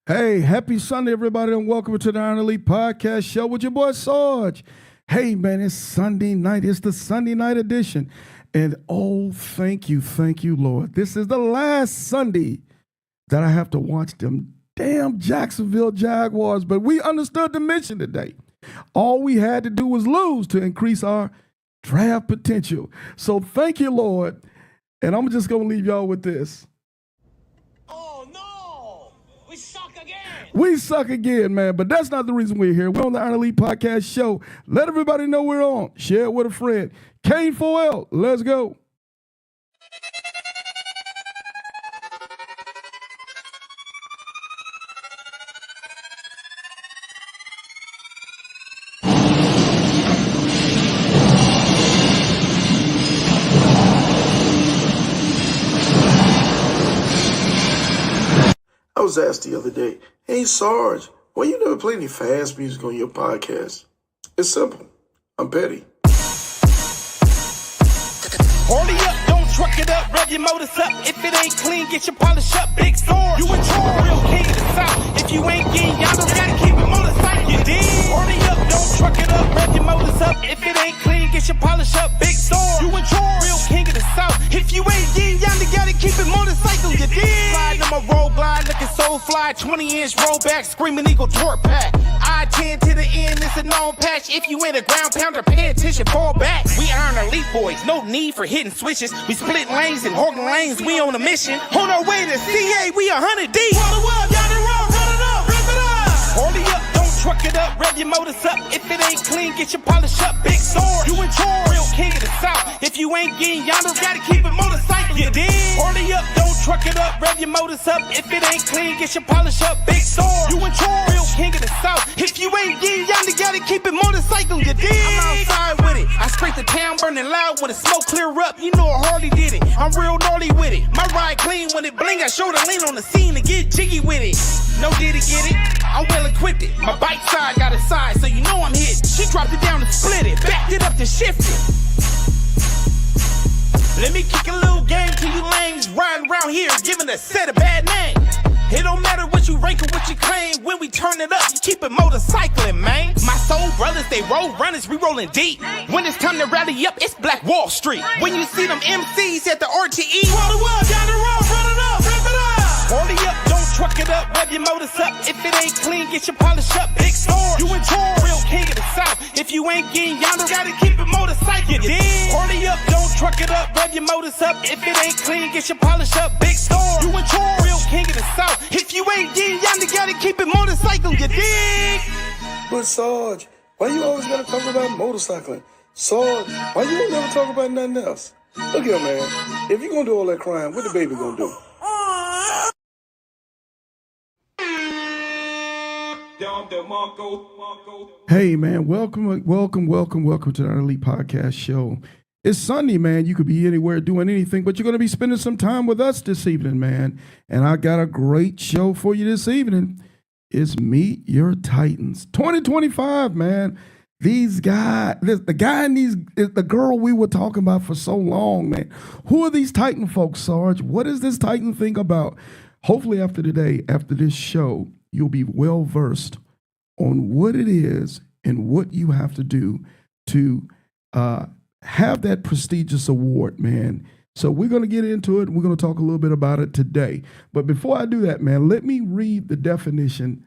Hey, happy Sunday, everybody, and welcome to the Iron Elite Podcast Show with your boy Sarge. Hey, man, it's Sunday night. It's the Sunday night edition. And oh, thank you, Lord. This is the last Sunday that I have to watch them damn Jacksonville Jaguars. But we understood the mission today. All we had to do was lose to increase our draft potential. So thank you, Lord. And I'm just going to leave y'all with this. We suck again, man, but that's not the reason we're here. We're on the Iron Elite Podcast Show. Let everybody know we're on. Share it with a friend. K4L, let's go. I was asked the other day, hey Sarge, why you never play any fast music on your podcast? It's simple. I'm petty. Hold it up, don't truck it up, rev your motors up. If it ain't clean, get your polish up. Big sword, you in charge, real king of the south. If you ain't getting y'all don't gotta keep it motorcycle, you dig? Hold it up, don't truck it up, rev your motors up. If it ain't clean, get your polish up. Big sword, you in charge, real king of the south. If you ain't getting y'all gotta keep it motorcycle, you dig? Slide on my road glide, looking so fly. 20-inch rollback, screaming eagle torque pack. I-10 to the end, it's a known patch. If you ain't a ground pounder, pay attention, fall back. We Iron Elite boys, no need for hitting switches. We split lanes and holding lanes, we on a mission. On our way to CA, we 100 deep. Roll it up, y'all the road, run it up, rip it up. Hold it up, don't truck it up, rev your motors up. If it ain't clean, get your polish up. Big sword, you in charge, real king of the south. If you ain't getting y'all don't gotta keep it motorcycle, you dig? Hold it up, don't truck it up, rev your motors up. If it ain't clean, get your polish up. Big sword, you in charge, real king of the south. If you ain't getting y'all gotta keep it motorcycle, you dig? I'm outside with it, I scrape the town burning loud when the smoke clear up. You know I hardly did it, I'm real naughty with it. My ride clean when it bling, I show the lean on the scene to get jiggy with it. No did it, get it, I'm well equipped it. My bike side got a side, so you know I'm hitting. She dropped it down and split it, backed it up to shift it. Let me kick a little game to you lames riding around here giving a set a bad name. It don't matter what you rank or what you claim. When we turn it up, you keep it motorcycling, man. My soul brothers, they roll runners, we rolling deep. When it's time to rally up, it's Black Wall Street. When you see them MCs at the RTE, roll it up, down the road, run it up, rip it up. Hold it up, don't truck it up, rev your motors up. If it ain't clean, get your polish up. Big sword, you in charge, real king of the south. If you ain't getting y'all don't gotta keep it motorcycle, you dig? Hold it up, don't truck it up, rev your motors up. If it ain't clean, get your polish up. Big sword, you in charge, real king of the south. If you ain't getting y'all gotta keep it motorcycle, you dig? But Sarge, why you always gotta talk about motorcycling? Sarge, why you don't never talk about nothing else? Look here, man. If you gonna do all that crying, what the baby gonna do? Hey, man, welcome to the Iron Elite Podcast Show. It's Sunday, man. You could be anywhere doing anything, but you're going to be spending some time with us this evening, man. And I got a great show for you this evening. It's Meet Your Titans 2025, man. These guys, the guy and the girl we were talking about for so long, man. Who are these Titan folks, Sarge? What is this Titan thing about? Hopefully after today, after this show, you'll be well versed on what it is and what you have to do to have that prestigious award, man. So we're going to get into it. We're going to talk a little bit about it today. But before I do that, man, let me read the definition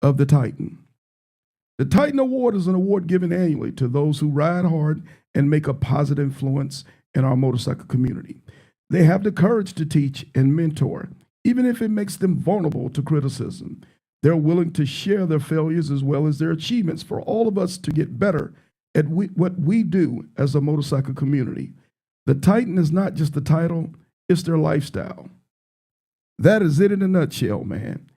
of the Titan. The Titan Award is an award given annually to those who ride hard and make a positive influence in our motorcycle community. They have the courage to teach and mentor, even if it makes them vulnerable to criticism. They're willing to share their failures as well as their achievements for all of us to get better at what we do as a motorcycle community. The Titan is not just the title, it's their lifestyle. That is it in a nutshell, man.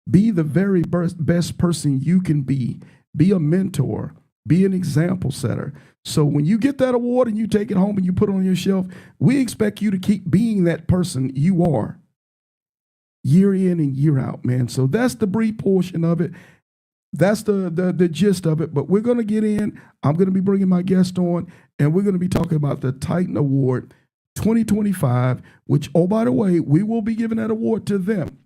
Be the very best person you can be. Be a mentor. Be an example setter. So when you get that award and you take it home and you put it on your shelf, we expect you to keep being that person you are year in and year out, man. So that's the brief portion of it. That's the gist of it. But we're going to get in. I'm going to be bringing my guest on, and we're going to be talking about the Titan Award 2025, which, oh, by the way, we will be giving that award to them.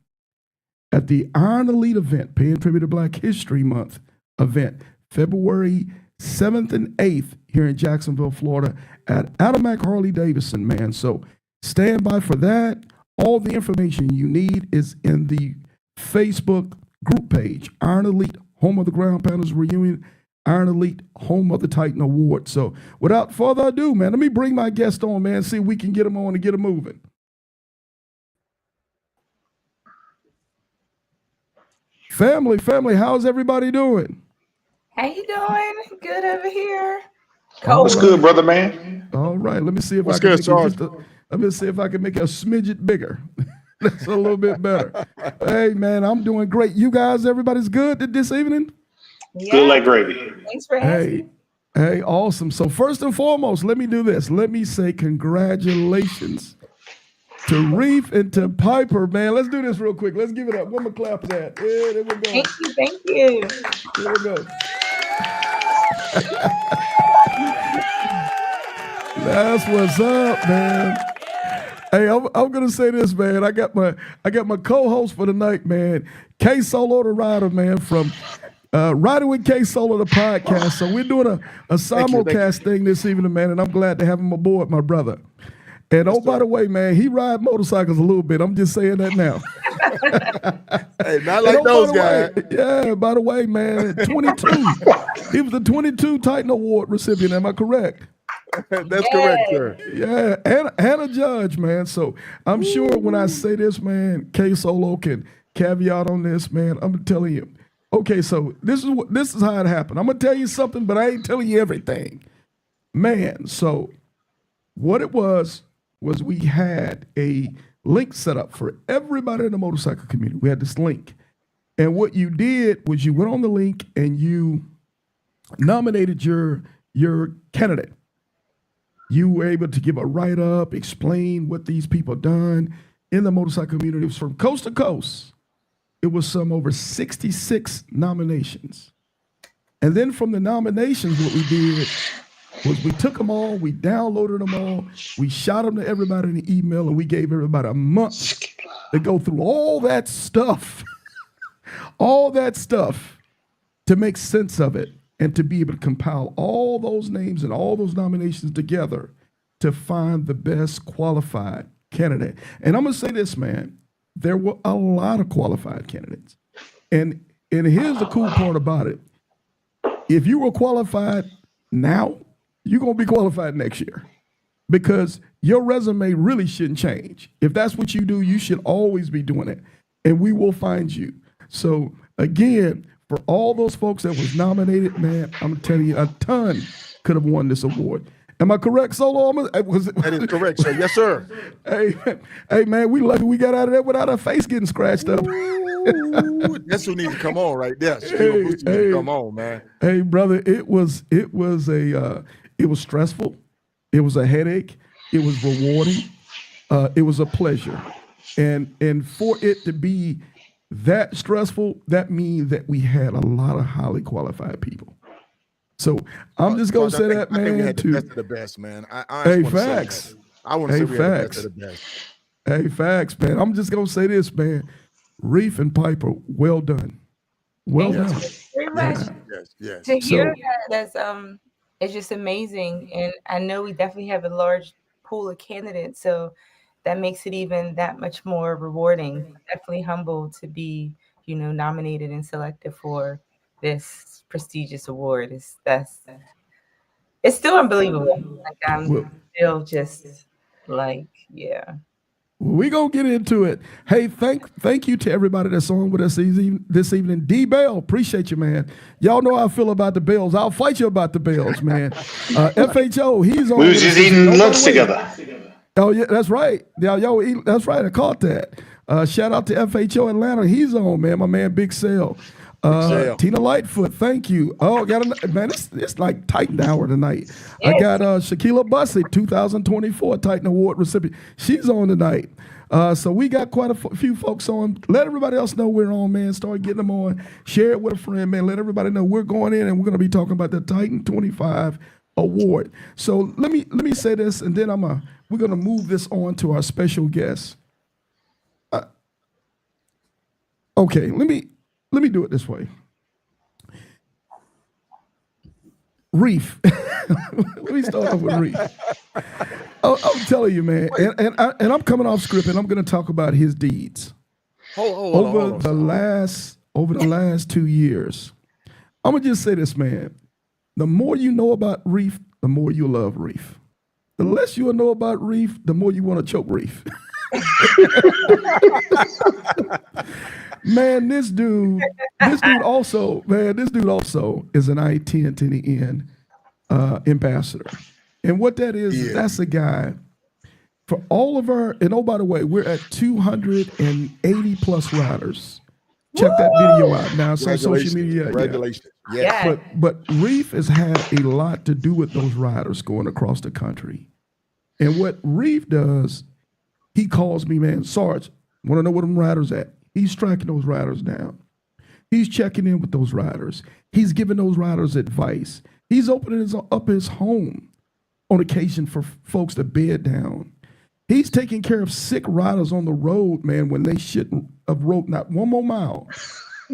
at the Iron Elite event, paying tribute to Black History Month event, February 7th and 8th here in Jacksonville, Florida at Adamak Harley Davidson, man. So stand by for that. All the information you need is in the Facebook group page, Iron Elite, home of the Ground Pounders Reunion, Iron Elite, home of the Titan Award. So without further ado, man, let me bring my guest on, man, see if we can get him on and get him moving. Family, how's everybody doing? How you doing? Good over here. What's good, brother, man? All right, let me see if What's I can good, make Sarge? let me see if I can make it a smidget bigger. That's a little bit better. Hey, man, I'm doing great. You guys, everybody's good this evening? Yeah. Good like gravy. Thanks for asking. Hey, awesome. So first and foremost, let me do this. Let me say congratulations to Reef and to Piper, man. Let's do this real quick. Let's give it up. Where my clap at? Yeah, there we go. Thank you. There we go. That's what's up, man. Hey, I'm gonna say this, man. I got my co-host for the night, man. K Solo the Rider, man, from Riding with K Solo the podcast. So we're doing a simulcast thing this evening, man, and I'm glad to have him aboard, my brother. And by the way, man, he ride motorcycles a little bit. I'm just saying that now. Hey, not like those guys. Yeah, by the way, man, 22. He was the 22 Titan Award recipient. Am I correct? That's correct, sir. Yeah, and a judge, man. So I'm sure when I say this, man, K Solo can caveat on this, man. I'm telling you. Okay, so this is how it happened. I'm gonna tell you something, but I ain't telling you everything, man. So what it was we had a link set up for everybody in the motorcycle community. We had this link, and what you did was you went on the link and you nominated your candidate. You were able to give a write-up, explain what these people done in the motorcycle community. It was from coast to coast. It was some over 66 nominations. And then from the nominations, what we did was we took them all, we downloaded them all, we shot them to everybody in the email, and we gave everybody a month to go through all that stuff, to make sense of it and to be able to compile all those names and all those nominations together to find the best qualified candidate. And I'm gonna say this, man, there were a lot of qualified candidates. And here's the cool part about it. If you were qualified now, you're gonna be qualified next year because your resume really shouldn't change. If that's what you do, you should always be doing it. And we will find you. So again, for all those folks that was nominated, man, I'm telling you, a ton could have won this award. Am I correct, Solo? That is correct, sir. Yes, sir. Hey, man, we lucky we got out of there without our face getting scratched up. Ooh, that's who needs to come on right there. Come on, man. Hey, brother, it was stressful. It was a headache. It was rewarding. It was a pleasure. And for it to be that stressful, that means that we had a lot of highly qualified people. So I'm just gonna say that, man. We had the best of the best, man. Hey, facts. I want to say we had the best of the best. Hey, facts, man. I'm just gonna say this, man. Reef and Piper, well done. Well done. Very much. Yes. To hear that, it's just amazing. And I know we definitely have a large pool of candidates, so that makes it even that much more rewarding. Definitely humbled to be, nominated and selected for this prestigious award. It's still unbelievable. Like I'm still just like, yeah. We gonna get into it. Hey, thank you to everybody that's on with us this evening. D Bell, appreciate you, man. Y'all know how I feel about the Bells. I'll fight you about the Bells, man. FHO, he's on. We was just eating lunch together. Oh yeah, that's right. That's right. I caught that. Shout out to FHO Atlanta. He's on, man. My man, Big Sale. Tina Lightfoot, thank you. Oh, it's like Titan Hour tonight. Yes. I got Shaquilla Bussey, 2024 Titan Award recipient. She's on tonight. So we got quite a few folks on. Let everybody else know we're on, man. Start getting them on. Share it with a friend, man. Let everybody know we're going in and we're going to be talking about the Titan 25 Award. So let me say this, and then we're going to move this on to our special guest. Okay, let me do it this way. Reef. Let me start off with Reef. I'm telling you, man, and I'm coming off script, and I'm going to talk about his deeds over the last 2 years. I'm gonna just say this, man. The more you know about Reef, the more you love Reef. The less you know about Reef, the more you want to choke Reef. Man, this dude also is an I-10 to the end ambassador. And what that is that's a guy for all of our, and oh, by the way, we're at 280 plus riders. Check that video out now. It's on social media. Congratulations. Yeah. But Reef has had a lot to do with those riders going across the country. And what Reef does, he calls me, man, Sarge, want to know where them riders at? He's tracking those riders down. He's checking in with those riders. He's giving those riders advice. He's opening up his home on occasion for folks to bed down. He's taking care of sick riders on the road, man, when they shouldn't have rode not one more mile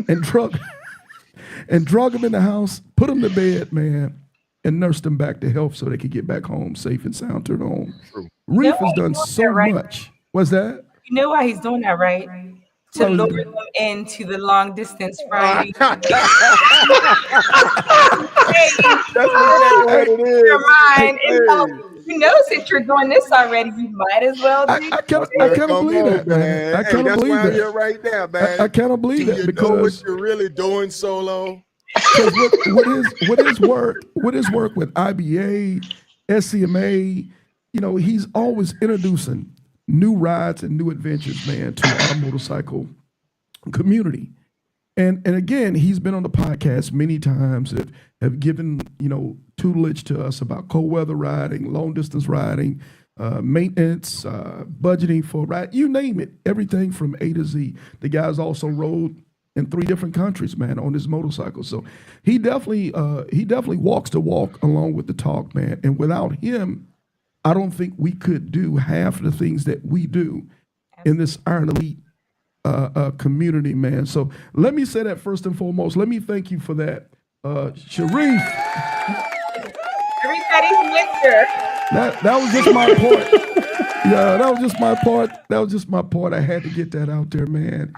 and drug them in the house, put them to bed, man, and nurse them back to health so they could get back home safe and sound to their home. Reef has done so much. What's that? You know why he's doing that, right? To lure them into the long distance riding. That's what it is. Your mind. You know, since you're doing this already, you might as well do. I can't believe that, man. I can't believe that. You're right there, man. I can't believe that because you know what you're really doing, Solo. With his work with IBA, SCMA, you know, he's always introducing new rides and new adventures, man, to our motorcycle community. And again, he's been on the podcast many times, have given, you know, tutelage to us about cold weather riding, long distance riding, maintenance, budgeting for ride, you name it, everything from A to Z. The guy's also rode in 3 different countries, man, on his motorcycle. So he definitely walks the walk along with the talk, man. And without him, I don't think we could do half of the things that we do in this Iron Elite community, man. So let me say that first and foremost. Let me thank you for that, Sharif. Everybody's Mr. That was just my part. Yeah, that was just my part. That was just my part. I had to get that out there, man.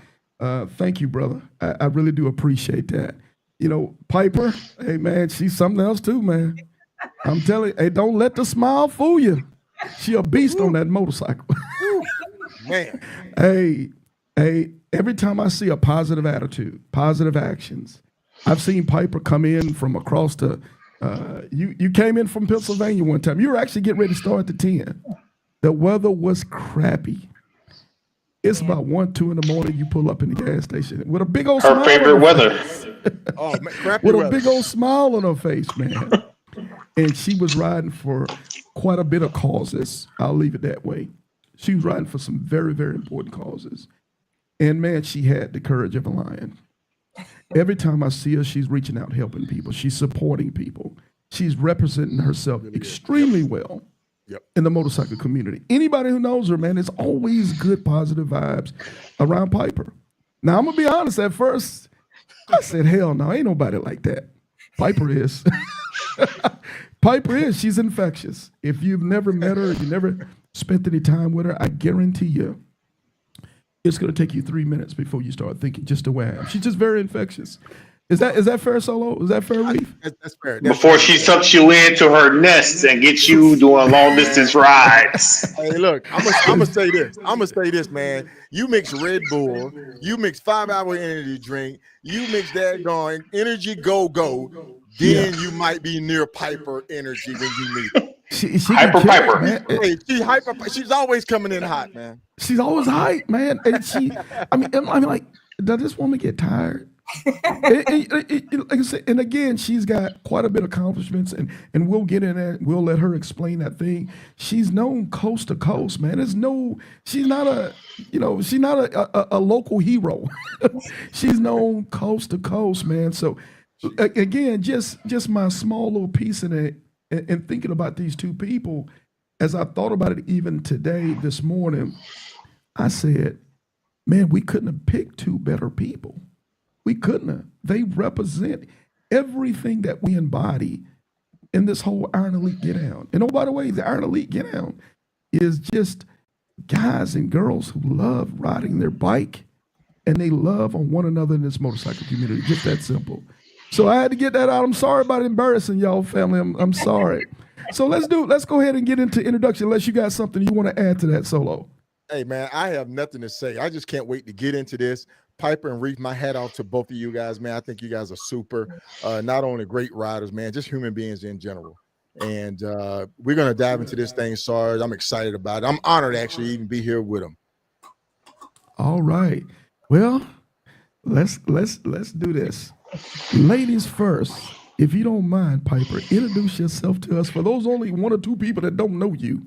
Thank you, brother. I really do appreciate that. You know, Piper, hey, man, she's something else too, man. I'm telling you, hey, don't let the smile fool you. She a beast on that motorcycle. Man. Hey, every time I see a positive attitude, positive actions, I've seen Piper come in from across the, you came in from Pennsylvania one time. You were actually getting ready to start the 10. The weather was crappy. It's about 1, 2 in the morning. You pull up in the gas station with a big old smile. Her favorite weather. Oh, man, crappy with weather. a big old smile on her face, man. And she was riding for quite a bit of causes. I'll leave it that way. She was riding for some very, very important causes. And man, she had the courage of a lion. Every time I see her, she's reaching out, helping people. She's supporting people. She's representing herself extremely well in the motorcycle community. Anybody who knows her, man, it's always good, positive vibes around Piper. Now, I'm going to be honest. At first, I said, hell no, ain't nobody like that. Piper is. Piper is. She's infectious. If you've never met her, you never spent any time with her, I guarantee you, it's going to take you 3 minutes before you start thinking just the way I am. She's just very infectious. Is that fair, Solo? Is that fair, Reef? That's fair. Before she sucks you into her nest and gets you doing long distance rides. Hey, look, I'm gonna say this. I'm gonna say this, man. You mix Red Bull, you mix 5-hour energy drink, you mix that going energy go, then you might be near Piper energy when you meet her. She Piper. Hey, she's always coming in hot, man. She's always hype, man. And I'm like, does this woman get tired? Like I said, and again, she's got quite a bit of accomplishments, and we'll get in there. We'll let her explain that thing. She's known coast to coast, man. She's not a local hero. She's known coast to coast, man. So again, just my small little piece in it, and thinking about these two people, as I thought about it even today, this morning, I said, Man, we couldn't have picked two better people. We couldn't have. They represent everything that we embody in this whole Iron Elite Get Down. And oh, by the way, the Iron Elite Get Down is just guys and girls who love riding their bike and they love on one another in this motorcycle community. Just that simple. So I had to get that out. I'm sorry about embarrassing y'all, family. I'm sorry. So let's go ahead and get into introduction, unless you got something you want to add to that, Solo. Hey, man, I have nothing to say. I just can't wait to get into this. Piper and Reef, my hat off to both of you guys, man. I think you guys are super. Not only great riders, man, just human beings in general. And we're going to dive into this thing, Sarge. I'm excited about it. I'm honored to actually even be here with them. All right. Well, let's do this. Ladies first. If you don't mind, Piper, introduce yourself to us for those only one or two people that don't know you.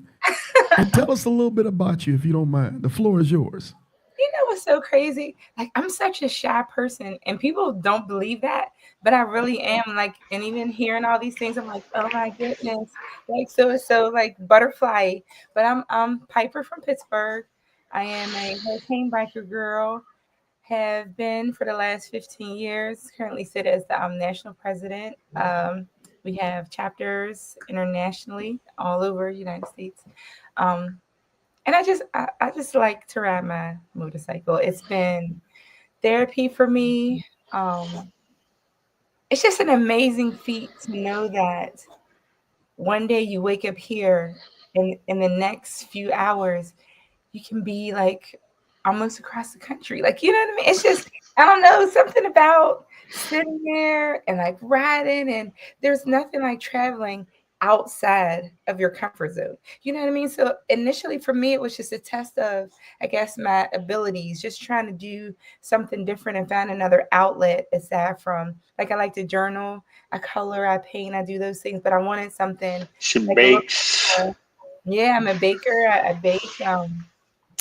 And tell us a little bit about you, if you don't mind. The floor is yours. You know what's so crazy? Like, I'm such a shy person, and people don't believe that, but I really am. Like, and even hearing all these things, I'm like, oh my goodness, like it's so like butterfly. But I'm Piper from Pittsburgh. I am a hurricane biker girl. Have been for the last 15 years. Currently sit as the national president. We have chapters internationally all over the United States. And I just like to ride my motorcycle. It's been therapy for me. It's just an amazing feat to know that one day you wake up here and in the next few hours, you can be like almost across the country. Like, you know what I mean? It's just, I don't know, something about sitting there and like riding, and there's nothing like traveling outside of your comfort zone. You know what I mean? So initially for me, it was just a test of, I guess, my abilities, just trying to do something different and find another outlet aside from, like, I like to journal, I color, I paint, I do those things, but I wanted something She like bakes. yeah, I'm a baker. I bake.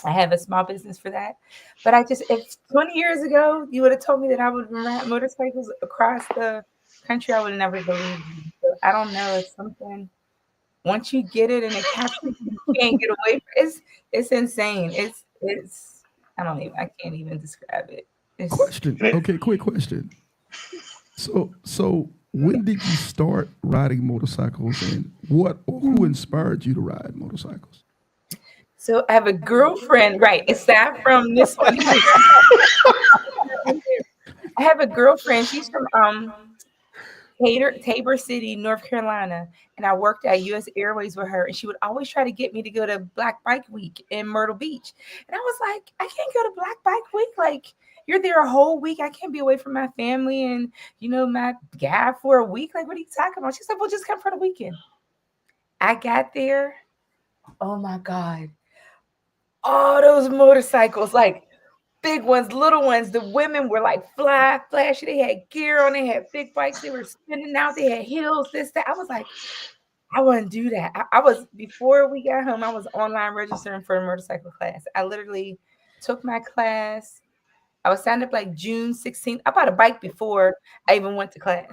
I have a small business for that. But if 20 years ago you would have told me that I would ride motorcycles across the country, I would have never believed you. So I don't know. It's something, once you get it and it captures you, you can't get away from it. It's insane. I can't even describe it. Question. Okay, quick question. So when did you start riding motorcycles, and who inspired you to ride motorcycles? So I have a girlfriend, right? Aside from this one, I have a girlfriend. She's from Tabor City, North Carolina, and I worked at U.S. Airways with her, and she would always try to get me to go to Black Bike Week in Myrtle Beach. And I was like, I can't go to Black Bike Week. Like, you're there a whole week. I can't be away from my family and, my guy for a week. Like, what are you talking about? She said, well, just come for the weekend. I got there. Oh, my God. All those motorcycles, like big ones, little ones. The women were like flashy. They had gear on. They had big bikes. They were spinning out. They had heels, this, that. I was like, I wouldn't do that. Before we got home, I was online registering for a motorcycle class. I literally took my class. I was signed up like June 16th. I bought a bike before I even went to class.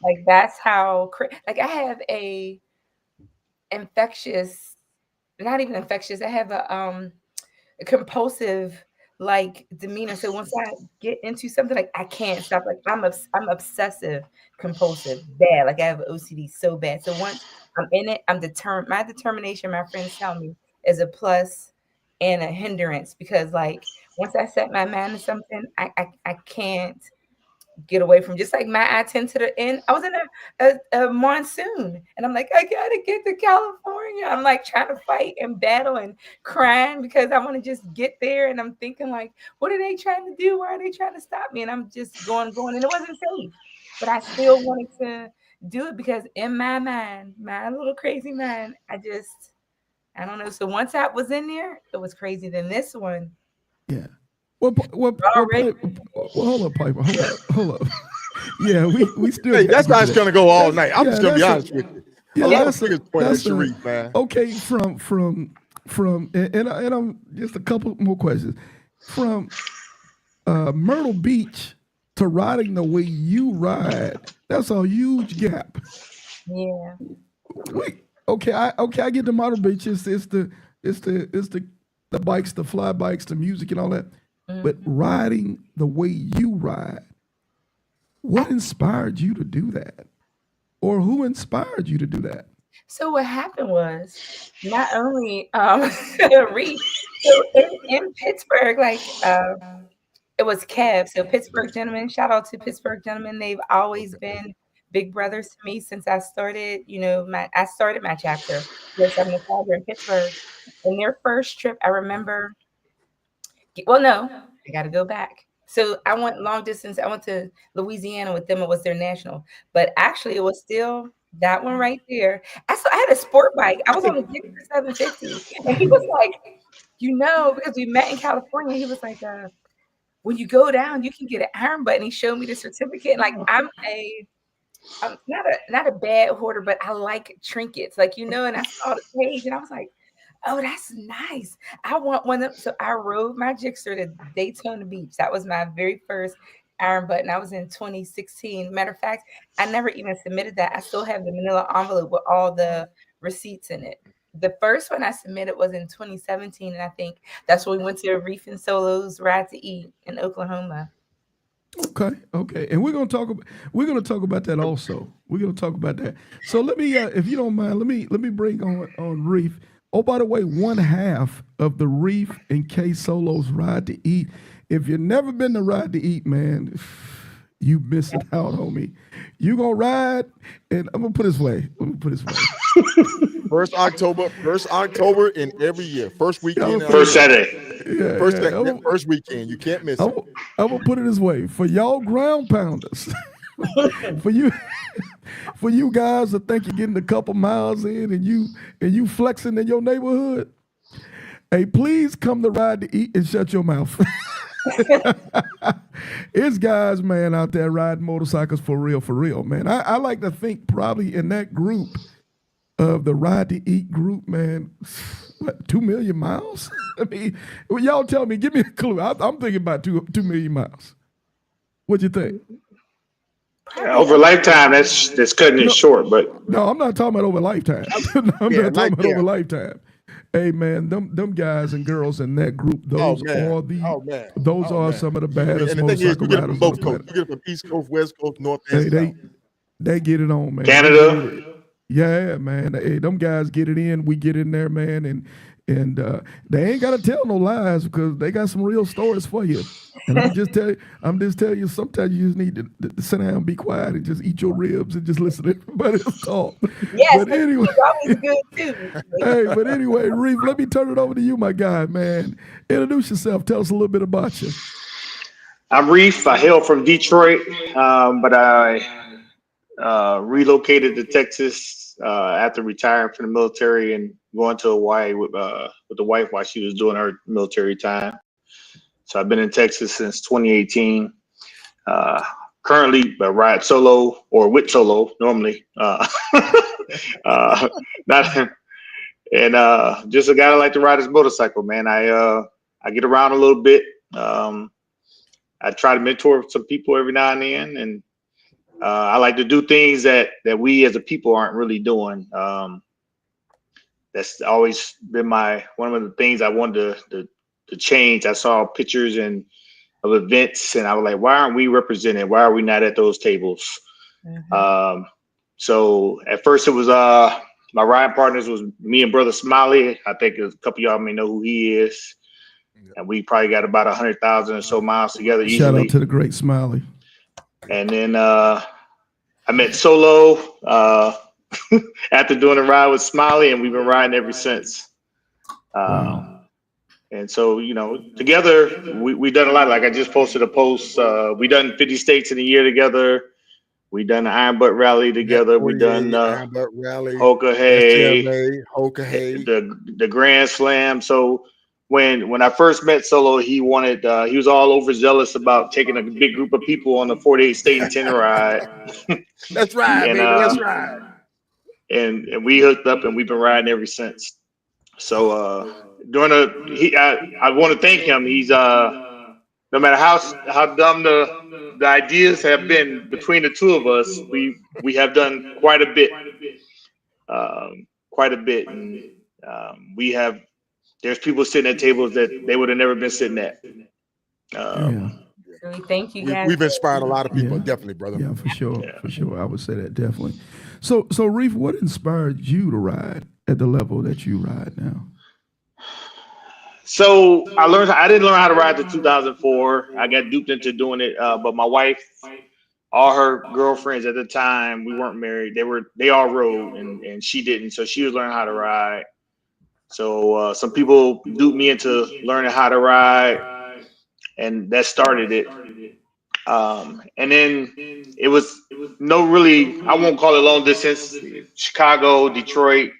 Like, that's how, like, I have a not even infectious. I have a compulsive like demeanor. So once I get into something, like, I can't stop. Like, I'm obsessive compulsive bad. Like, I have OCD so bad. So once I'm in it, I'm determined. My determination, my friends tell me, is a plus and a hindrance, because like once I set my mind to something, I can't get away from. Just like my I-10 to the end. I was in a monsoon, and I'm like, I gotta get to California. I'm like trying to fight and battle and crying because I want to just get there. And I'm thinking, like, what are they trying to do? Why are they trying to stop me? And I'm just going, and it wasn't safe. But I still wanted to do it because in my mind, my little crazy mind, I don't know. So once I was in there, it was crazy. Then this one. Yeah. Well, hold up, Piper. Hold up. Yeah, we still. Hey, that's why it's gonna go all night. I'm just gonna be honest with you. Yeah, that's a point at Sharif, man. Okay, from and I'm just a couple more questions. From Myrtle Beach to riding the way you ride, that's a huge gap. Yeah. Okay, I get the Myrtle Beach. It's the bikes, the fly bikes, the music, and all that. but riding the way you ride, what inspired you to do that? Or who inspired you to do that? So what happened was not only Reed, so in Pittsburgh, like it was Kev. So Pittsburgh gentlemen, shout out to Pittsburgh gentlemen. They've always been big brothers to me since I started, I started my chapter with 75 in Pittsburgh. And their first trip, I remember, well, no, I got to go back. So I went long distance. I went to Louisiana with them. It was their national, but actually it was still that one right there. I had a sport bike. I was on a Gixxer 750, and he was like, because we met in California. He was like, when you go down, you can get an iron butt. And he showed me the certificate. Like I'm not a bad hoarder, but I like trinkets, and I saw the page and I was like, oh, that's nice. I want one of them. So I rode my Gixxer to Daytona Beach. That was my very first iron button. I was in 2016. Matter of fact, I never even submitted that. I still have the manila envelope with all the receipts in it. The first one I submitted was in 2017, and I think that's when we went to Reef and Solo's Ride to Eat in Oklahoma. Okay, and we're gonna talk about that also. We're gonna talk about that. So let me, if you don't mind, let me bring on Reef. Oh, by the way, one half of the Reef and K Solo's Ride to Eat. If you've never been to Ride to Eat, man, you missing out, homie. You gonna ride, and I'm gonna put it this way. First October in every year. First weekend. First Saturday. Yeah, first weekend. You can't miss it. I'm gonna put it this way. For y'all ground pounders, for you guys that think you're getting a couple miles in and you flexing in your neighborhood, hey, please come to Ride to Eat and shut your mouth. It's guys, man, out there riding motorcycles for real, man. I like to think probably in that group of the Ride to Eat group, man, what, 2 million miles? I mean, y'all tell me, give me a clue. I'm thinking about 2 million miles. What'd you think? Over a lifetime, that's cutting it short. But no, I'm not talking about over lifetime. I'm not talking about over lifetime. Hey man, them guys and girls in that group, those are some of the baddest motorcycle riders. Both coasts. You get from East Coast, West Coast, North, and South. They get it on, man. Canada. Yeah, man. Hey, them guys get it in. We get in there, man, and they ain't gotta tell no lies because they got some real stories for you. And I'm just telling you, sometimes you just need to sit down and be quiet and just eat your ribs and just listen to everybody else talk. Yes, but anyway, always good too. but anyway, Reef, let me turn it over to you, my guy, man. Introduce yourself. Tell us a little bit about you. I'm Reef. I hail from Detroit, but I relocated to Texas after retiring from the military and going to Hawaii with the wife while she was doing her military time. So I've been in Texas since 2018. Currently, I ride solo or with solo normally. Just a guy that like to ride his motorcycle, man. I get around a little bit. I try to mentor some people every now and then, and I like to do things that we as a people aren't really doing. That's always been one of the things I wanted to change. I saw pictures of events, and I was like, why aren't we represented? Why are we not at those tables? Mm-hmm. So at first it was my riding partners was me and brother Smiley. I think a couple of y'all may know who he is. And we probably got about 100,000 or so miles together easily. Shout out to the great Smiley. And then I met Solo after doing a ride with Smiley, and we've been riding ever since. And so, together we done a lot. Like I just posted a post. We done 50 states in a year together. We done the Iron Butt Rally together. We done Iron Butt Rally, Hoka Hey, SGMA, the Grand Slam. So when I first met Solo, he was all overzealous about taking a big group of people on the 48 state and 10 ride. That's right, baby. That's right. And we hooked up, and we've been riding ever since. So I want to thank him. He's no matter how dumb the ideas have been between the two of us, we have done quite a bit, and there's people sitting at tables that they would have never been sitting at. Yeah. So we thank you guys. We've inspired a lot of people, Yeah. definitely, brother. Yeah, for sure. For sure. I would say that definitely. So Reef, what inspired you to ride at the level that you ride now? So I didn't learn how to ride till 2004. I got duped into doing it. But my wife, all her girlfriends at the time, we weren't married. They all rode and she didn't. So she was learning how to ride. So some people duped me into learning how to ride, and that started it. And then it was I won't call it long distance. Chicago, Detroit,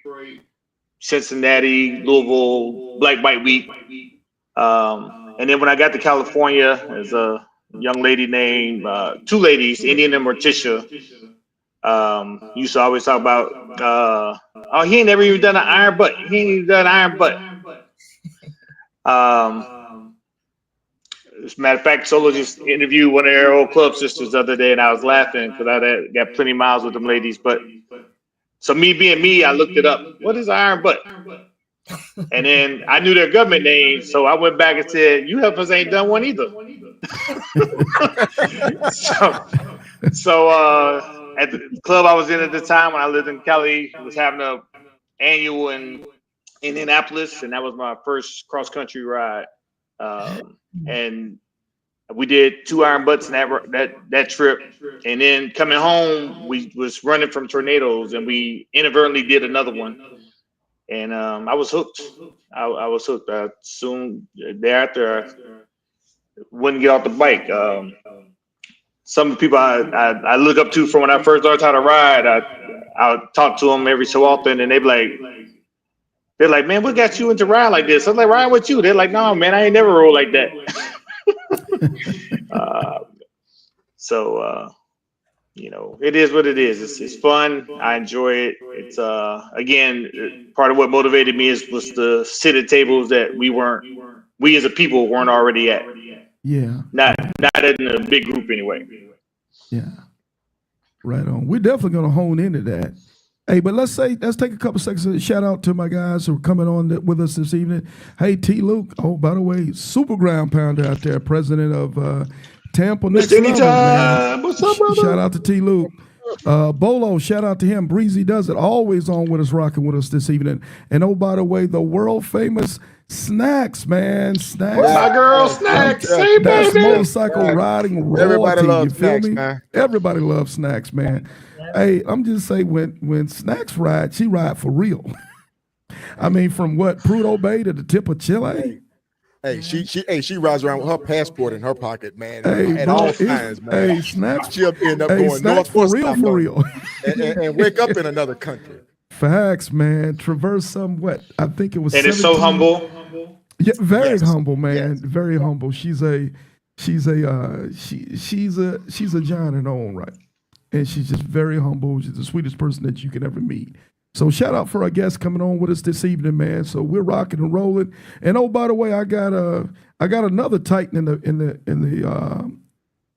Cincinnati, Louisville, Black Bike Week. And then when I got to California, there's a young lady named, two ladies, Indian and Morticia. Used to always talk about, oh, he ain't never even done an iron butt. He ain't even done an iron butt. As a matter of fact, Solo just interviewed one of their old club sisters the other day, and I was laughing because I got plenty of miles with them ladies. But so me being me, I looked it up. What is iron butt? And then I knew their government names, so I went back and said, "You helpers ain't done one either." so at the club I was in at the time when I lived in Cali, was having a annual in Indianapolis, and that was my first cross country ride. And we did 2 iron butts in that trip, and then coming home, we was running from tornadoes, and we inadvertently did another one, and I was hooked. I was hooked. Soon thereafter, I wouldn't get off the bike. Some people I look up to from when I first learned how to ride. I talk to them every so often, and they're like, man, what got you into riding like this? I was like, riding with you. They're like, no, man, I ain't never rode like that. It is what it is. It's fun. I enjoy it. It's again, part of what motivated me was to sit at tables that we as a people weren't already at. Yeah. Not in a big group anyway. Yeah. Right on. We're definitely going to hone into that. Hey, but let's take a couple seconds to shout out to my guys who are coming on with us this evening. Hey, T. Luke. Oh, by the way, super ground pounder out there, president of Tampa Next Level, man. What's up, brother? Shout out to T. Luke. Bolo, shout out to him. Breezy does it. Always on with us, rocking with us this evening. And oh, by the way, the world famous Snacks, man. Snacks. My girl, Snacks. That's motorcycle riding royalty. Everybody loves you feel Snacks, me? man. Everybody loves Snacks, man. Hey, I'm just saying when Snacks ride, she ride for real. I mean, from what Prudhoe Bay to the tip of Chile. Hey, she rides around with her passport in her pocket, man. Hey, at all times, man. Hey, Snacks. She'll end up going Snacks north for real. and wake up in another country. Facts, man. Traverse I think it was. And it's so humble. Yeah, very Yes. humble, man. Yes. Very humble. She's a giant in her own right, and she's just very humble. She's the sweetest person that you can ever meet. So shout out for our guests coming on with us this evening, man. So we're rocking and rolling. And oh, by the way, I got another Titan in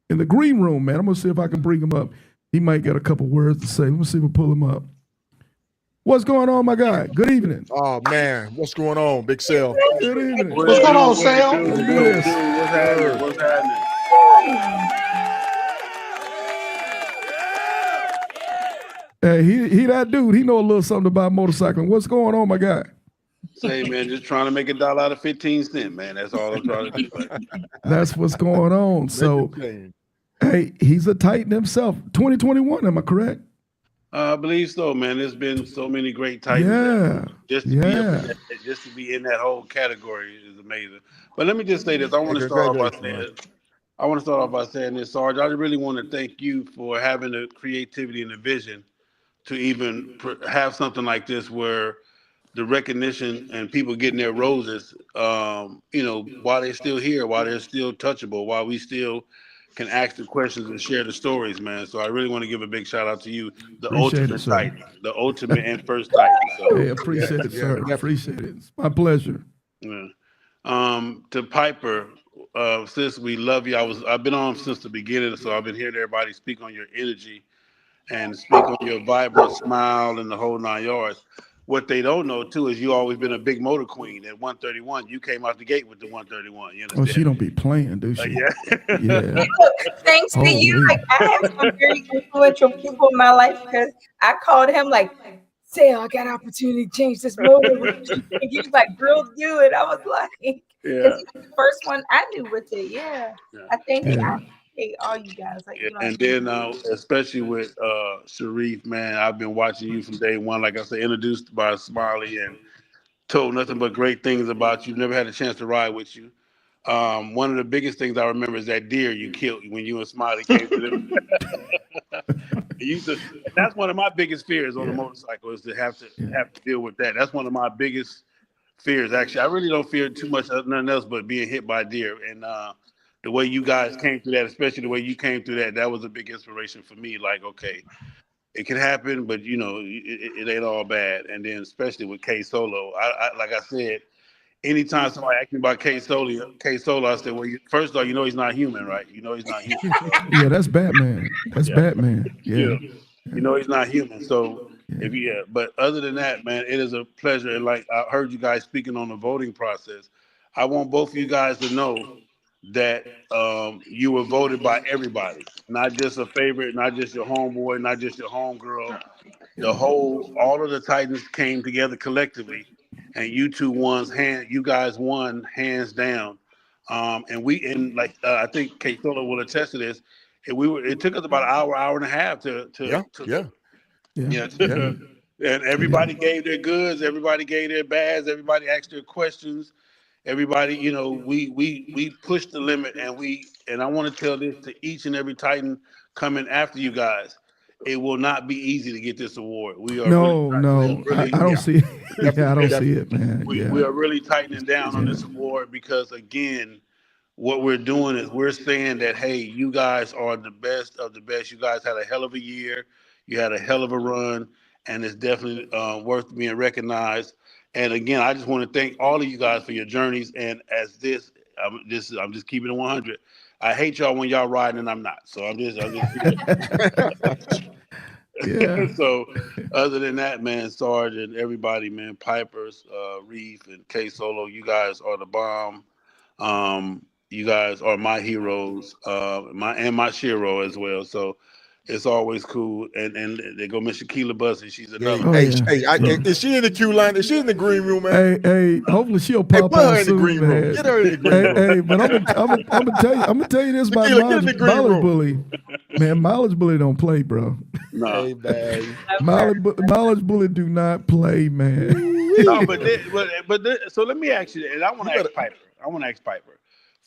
the green room, man. I'm gonna see if I can bring him up. He might got a couple words to say. Let me see if we pull him up. What's going on, my guy? Good evening. Oh man, what's going on, Big Sal? Good evening. What's going on, Sam? Let's do this. What's happening? Hey, he that dude. He know a little something about motorcycling. What's going on, my guy? Say, man, just trying to make $1 out of 15 cents, man. That's all I'm trying to do. That's what's going on. So, hey, he's a Titan himself. 2021, am I correct? I believe so, man. There's been so many great Titans. Yeah. Just to be in that whole category is amazing. But let me just say this. I want to start off by saying this, Sarge. I really want to thank you for having the creativity and the vision to even have something like this where the recognition and people getting their roses, while they're still here, while they're still touchable, while we still can ask the questions and share the stories, man. So I really want to give a big shout out to you, the ultimate Titan, the ultimate and first Titan. So, hey, appreciate it, sir. Appreciate it. It's my pleasure. Yeah. To Piper, sis, we love you. I've been on since the beginning, so I've been hearing everybody speak on your energy and speak on your vibrant smile and the whole 9 yards. what they don't know too is you always been a big motor queen. At 131, you came out the gate with the 131. You Oh, she understand? don't be playing, do she? Yeah. Yeah. Look, thanks to you, Holy. like I have some very influential people in my life because I called him like, say, I got an opportunity to change this motor. And he was like, girl, do it. I was like, because he Yeah. was the first one I knew with it. Yeah. I think I Yeah. appreciate all you guys. Like, Yeah, and then especially with Sharif, man, I've been watching you from day one. Like I said, introduced by Smiley and told nothing but great things about you. Never had a chance to ride with you. One of the biggest things I remember is that deer you killed when you and Smiley came to the. And that's one of my biggest fears on a motorcycle is to have to deal with that. That's one of my biggest fears. Actually, I really don't fear too much nothing else but being hit by a deer. And the way you guys came through that, especially the way you came through that, that was a big inspiration for me. Like, okay, it can happen, but it ain't all bad. And then especially with K Solo, I like I said, anytime somebody asks me about K Solo, I said, well, first of all, he's not human, right? He's not human. So, Yeah, that's Batman. That's yeah, Batman. Yeah. he's not human. So but other than that, man, it is a pleasure. And like I heard you guys speaking on the voting process, I want both of you guys to know that you were voted by everybody, not just a favorite, not just your homeboy, not just your homegirl. All of the Titans came together collectively, and you guys won hands down. And like I think Kate Fuller will attest to this. It took us about an hour and a half to Yeah. and everybody gave their goods, everybody gave their bads, everybody asked their questions. Everybody, we pushed the limit, and I want to tell this to each and every Titan coming after you guys. It will not be easy to get this award. We are No. I don't see it. Yeah, I don't see it, man. we are really tightening down on this award because again, what we're doing is we're saying that hey, you guys are the best of the best. You guys had a hell of a year. You had a hell of a run, and it's definitely worth being recognized. And again, I just want to thank all of you guys for your journeys. And I'm just keeping it 100. I hate y'all when y'all riding and I'm not. So I'm just Yeah. So other than that, man, Sarge and everybody, man, Pipers, Reef and K Solo, you guys are the bomb. You guys are my heroes, my Shiro as well. So it's always cool. And they go Miss Shaquila Bussy. She's another. Is she in the queue line? Is she in the green room, man? Hey, hopefully she'll pop put her out in the soon, green man. room. Get her in the green room. Hey, but I'm gonna tell you this about Mileage Bully. Man, Mileage Bully don't play, bro. No. Hey, man. Mileage Bully do not play, man. No, so let me ask you, and I want to ask Piper.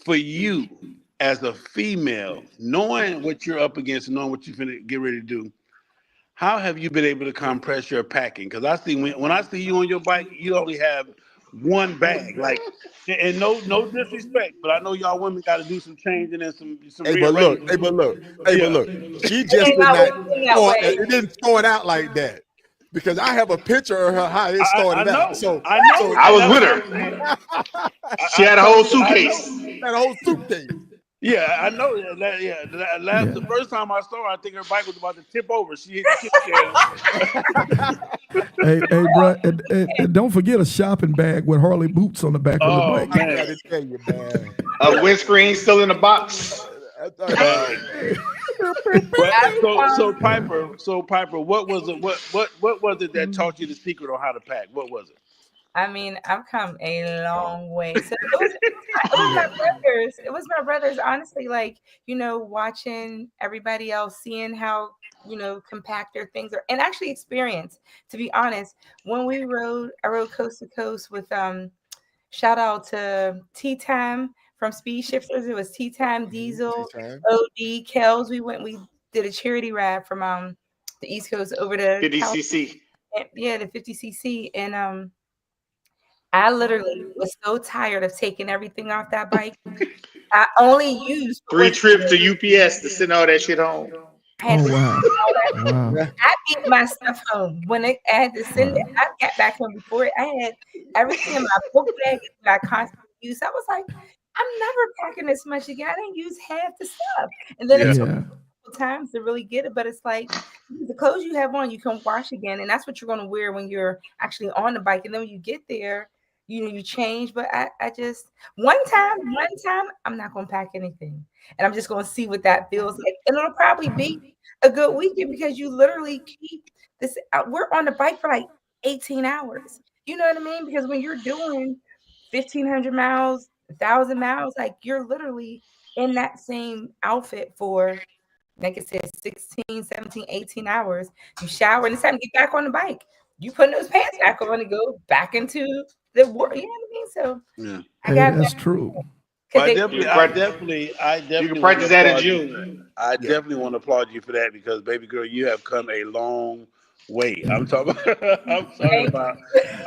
For you as a female, knowing what you're up against, knowing what you're finna get ready to do, how have you been able to compress your packing? Because I see when I see you on your bike, you only have one bag. Like, and no disrespect, but I know y'all women got to do some changing and some rearranging. But look. She just did not. It didn't start out like that. Because I have a picture of her how it started out. So I was with her. She had a whole suitcase. That whole suitcase. Yeah, I know that. The first time I saw her, I think her bike was about to tip over. She hit the kick stand. Hey, bro, and don't forget a shopping bag with Harley boots on the back of the bike. Man. I gotta tell you, man. A windscreen still in the box. So Piper, what was it that taught you the secret on how to pack? What was it? I mean, I've come a long way. So it was my brothers. It was my brothers, honestly, like, watching everybody else, seeing how, compact their things are, and actually experience, to be honest, when I rode coast to coast with, shout out to Tea Time from Speed Shifters. It was Tea Time, Diesel, OD, Kells. We did a charity ride from, the East Coast over to 50cc. Yeah, the 50cc. And, I literally was so tired of taking everything off that bike. I only used 3 trips to UPS to send all that shit home. Wow. I beat my stuff home when I had to send it. I got back home before it. I had everything in my book bag that I constantly use. I was like, I'm never packing this much again. I didn't use half the stuff. And then it took couple times to really get it. But it's like the clothes you have on, you can wash again, and that's what you're going to wear when you're actually on the bike. And then when you get there, you change. But I just one time, I'm not going to pack anything, and I'm just going to see what that feels like, and it'll probably be a good weekend because you literally keep this. We're on the bike for like 18 hours. You know what I mean? Because when you're doing 1,500 miles, 1,000 miles, like you're literally in that same outfit for, like I said, 16, 17, 18 hours. You shower and it's time to get back on the bike. You put those pants back on and go back into the work. You know what I mean? So Yeah. I Hey, got that's that true. Well, because they I You can definitely want to practice that in applaud you for June. that. I Yeah. definitely want to applaud you for that because, baby girl, you have come a long way. I'm talking about. I'm talking thank about.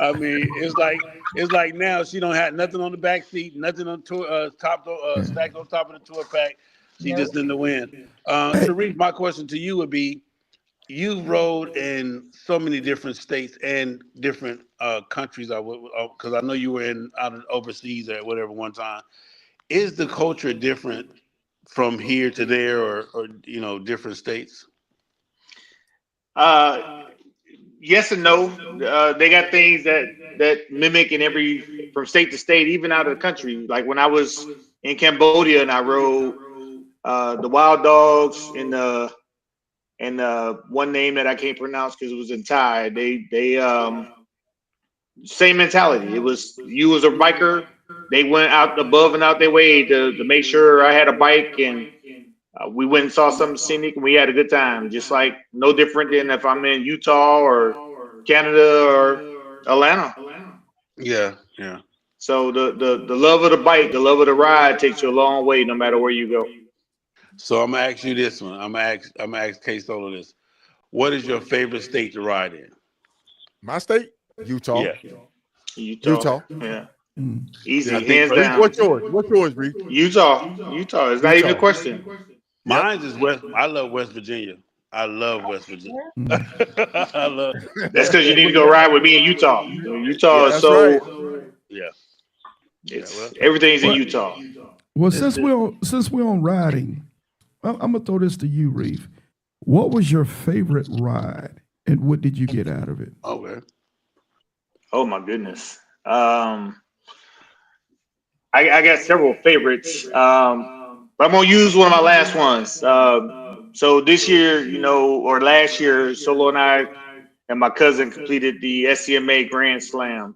I mean, it's like now she don't have nothing on the back seat, nothing on tour, stacked on top of the tour pack. She no. just in the wind. Hey, Sharif, my question to you would be: you rode in so many different states and different countries. I would because I know you were in out of overseas or whatever one time. Is the culture different from here to there, or different states? Uh, yes and no. They got things that mimic in every from state to state, even out of the country. Like when I was in Cambodia and I rode the wild dogs and one name that I can't pronounce because it was in Thai. They same mentality. It was you as a biker. They went out above and out their way to make sure I had a bike, and we went and saw something scenic, and we had a good time. Just like no different than if I'm in Utah or Canada or Atlanta. Yeah, yeah. So the love of the bike, the love of the ride takes you a long way, no matter where you go. So I'm gonna ask you this one. I'm gonna ask K Solo this. What is your favorite state to ride in? My state, Utah. Yeah, Utah, Utah. yeah, mm, I easy, think hands for Reed, down. what's yours? What's yours, Reed? Utah. It's not even a Utah. question. Yep. mine is West. I love West Virginia. I love West Virginia. mm. I love. That's because you need to go ride with me in Utah. Utah Yeah, is That's right. so yeah, yeah. it's Well, everything's in Well, Utah. well, it's, since it's we're on riding, I'm gonna throw this to you, Reeve. What was your favorite ride, and what did you get out of it? okay. Oh my goodness. I got several favorites, but I'm gonna use one of my last ones. So this year, or last year, Solo and I and my cousin completed the SCMA Grand Slam,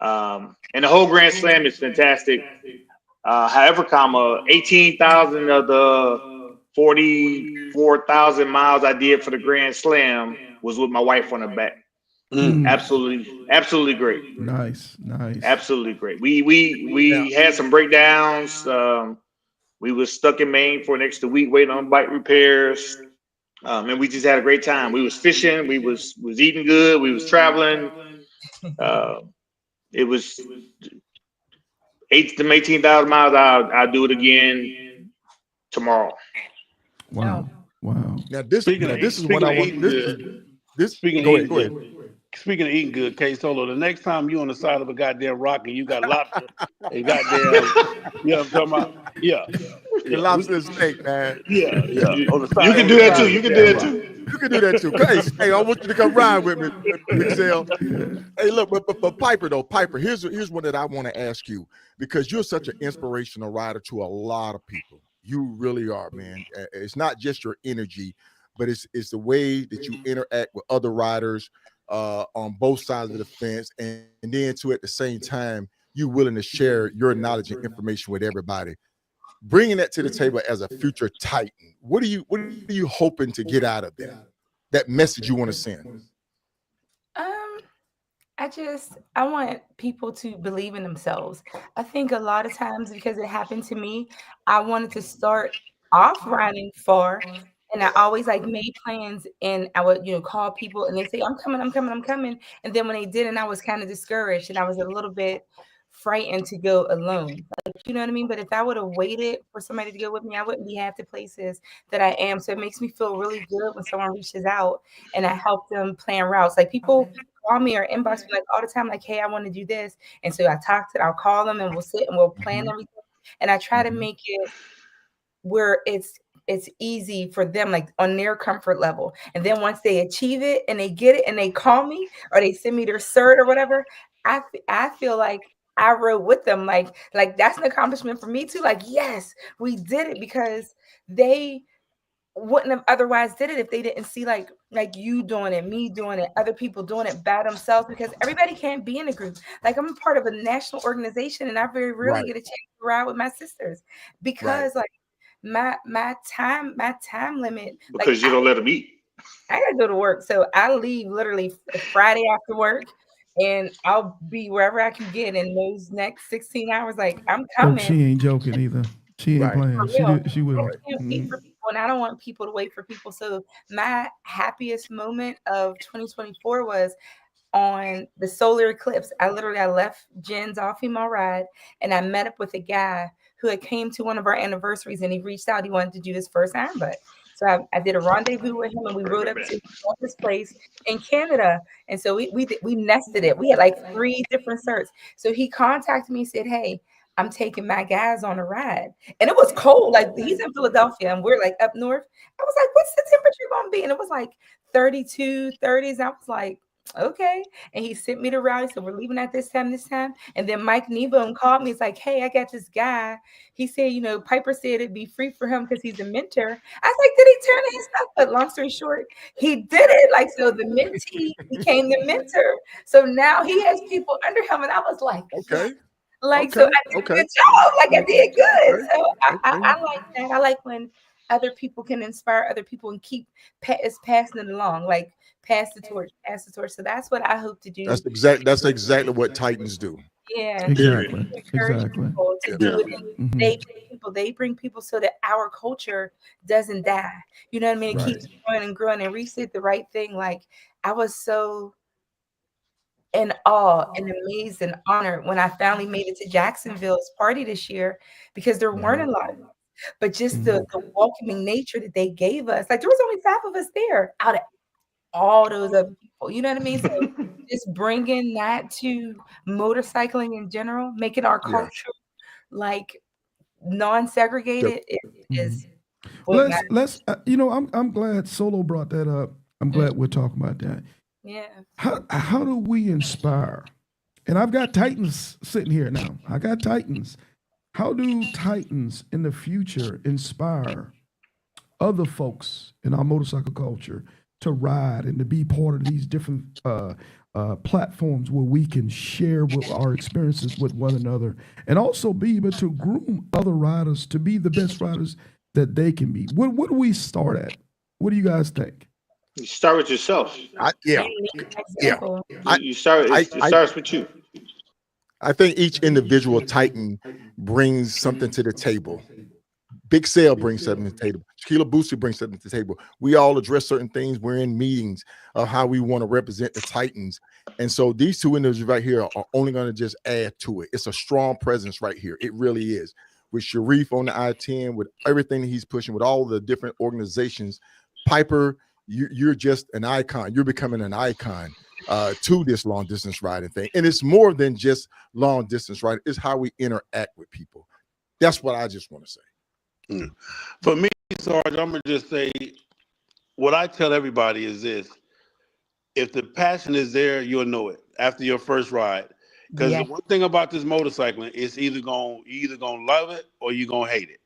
and the whole Grand Slam is fantastic. However, 18,000 of the 44,000 miles I did for the Grand Slam was with my wife on the back. Mm. Mm, Absolutely great. nice, nice. Absolutely great. We Now, had some breakdowns. We were stuck in Maine for an extra week waiting on bike repairs, and we just had a great time. We was fishing. We was eating good. We was traveling. Uh, it was 18,000 miles. I'll do it again tomorrow. Wow, Oh, wow. this is what Speaking I of want. eating good, This. speaking of Go ahead. eating Go ahead. good, speaking of eating good, K Solo. The next time you on the side of a goddamn rock and you got lobster and goddamn, you know what I'm talking about? Yeah, The yeah, lobster and steak, man. yeah. You, On the you side, can on do the that side too. of a You can do damn that rock. too. You can do that too. Hey, I want you to come ride with me, Big Sale. Hey, look, but Piper though, Piper. Here's one that I want to ask you because you're such an inspirational rider to a lot of people. You really are, man. It's not just your energy, but it's the way that you interact with other riders on both sides of the fence, and then too at the same time you willing to share your knowledge and information with everybody. Bringing that to the table as a future Titan, what are you hoping to get out of that? That message you want to send? um, I want people to believe in themselves. I think a lot of times because it happened to me, I wanted to start off riding far, and I always like made plans, and I would call people, and they say I'm coming, I'm coming, I'm coming, and then when they didn't, I was kind of discouraged, and I was a little bit frightened to go alone. Like, you know what I mean? But if I would have waited for somebody to go with me, I wouldn't be half the places that I am. So it makes me feel really good when someone reaches out and I help them plan routes. Like people call me or inbox me like all the time, like, hey, I want to do this. And so I'll call them and we'll sit and we'll plan Hmm. everything. And I try to Hmm. make it where it's it's easy for them, like on their comfort level. And then once they achieve it and they get it and they call me or they send me their cert or whatever, I feel like I rode with them. Like that's an accomplishment for me too. Like, yes, we did it, because they wouldn't have otherwise did it if they didn't see like you doing it, me doing it, other people doing it by themselves, because everybody can't be in a group. Like, I'm a part of a national organization and I very rarely get a chance to ride with my sisters, because like my time limit, like Because you don't let them eat. I gotta go to work. So I leave literally Friday after work, and I'll be wherever I can get in those next 16 hours. Like, I'm Folks, coming she ain't joking either. She ain't for playing. real. She will. I can't wait for people, and I don't want people to wait for people. So my happiest moment of 2024 was on the solar eclipse. I left Jen's off female ride, and I met up with a guy who had came to one of our anniversaries, and he reached out. He wanted to do his first iron butt. So I did a rendezvous with him, and we rode up to his place in Canada. And so we nested it. We had like 3 different certs. So he contacted me and said, "Hey, I'm taking my guys on a ride." And it was cold. Like, he's in Philadelphia and we're like up north. I was like, "What's the temperature going to be?" And it was like 32, 30s. I was like, okay. And he sent me to rally. So we're leaving at this time. And then Mike Kneebone called me. He's like, "Hey, I got this guy." He said, Piper said it'd be free for him because he's a mentor. I was like, "Did he turn in his stuff?" But long story short, he did it. Like, so the mentee became the mentor. So now he has people under him. And I was like, Okay. like, so I did a good job. Like, I did good. So I like that. I like when other people can inspire other people and keep passing it along. Like, pass the torch. So that's what I hope to do. That's exactly what Titans do. Yeah. Exactly. Encourage people to do it. And they bring people so that our culture doesn't die. You know what I mean? It keeps growing and growing. And Reese did the right thing. Like, I was so in awe and amazed and honored when I finally made it to Jacksonville's party this year, because there weren't a lot of us, but just the welcoming nature that they gave us. Like, there was only 5 of us there out of all those other people. You know what I mean? So just bringing that to motorcycling in general, making our culture like non-segregated is what matters. Let's I'm glad Solo brought that up. I'm glad we're talking about that. Yeah. How do we inspire? And I've got Titans sitting here now. I got Titans. How do Titans in the future inspire other folks in our motorcycle culture to ride and to be part of these different platforms where we can share with our experiences with one another, and also be able to groom other riders to be the best riders that they can be? What do we start at? What do you guys think? You start with yourself. You start. It starts with you. I think each individual Titan brings something to the table. Big Sale brings something to the table. Shaquilla Boosie brings something to the table. We all address certain things. We're in meetings of how we want to represent the Titans. And so these 2 individuals right here are only going to just add to it. It's a strong presence right here. It really is. With Sharif on the I-10, with everything that he's pushing, with all the different organizations, Piper, you're just an icon. You're becoming an icon to this long distance riding thing. And it's more than just long distance riding. It's how we interact with people. That's what I just want to say. For me, Sarge, I'm going to just say, what I tell everybody is this: if the passion is there, you'll know it after your first ride. Because the one thing about this motorcycling, it's either gonna love it or you're gonna hate it.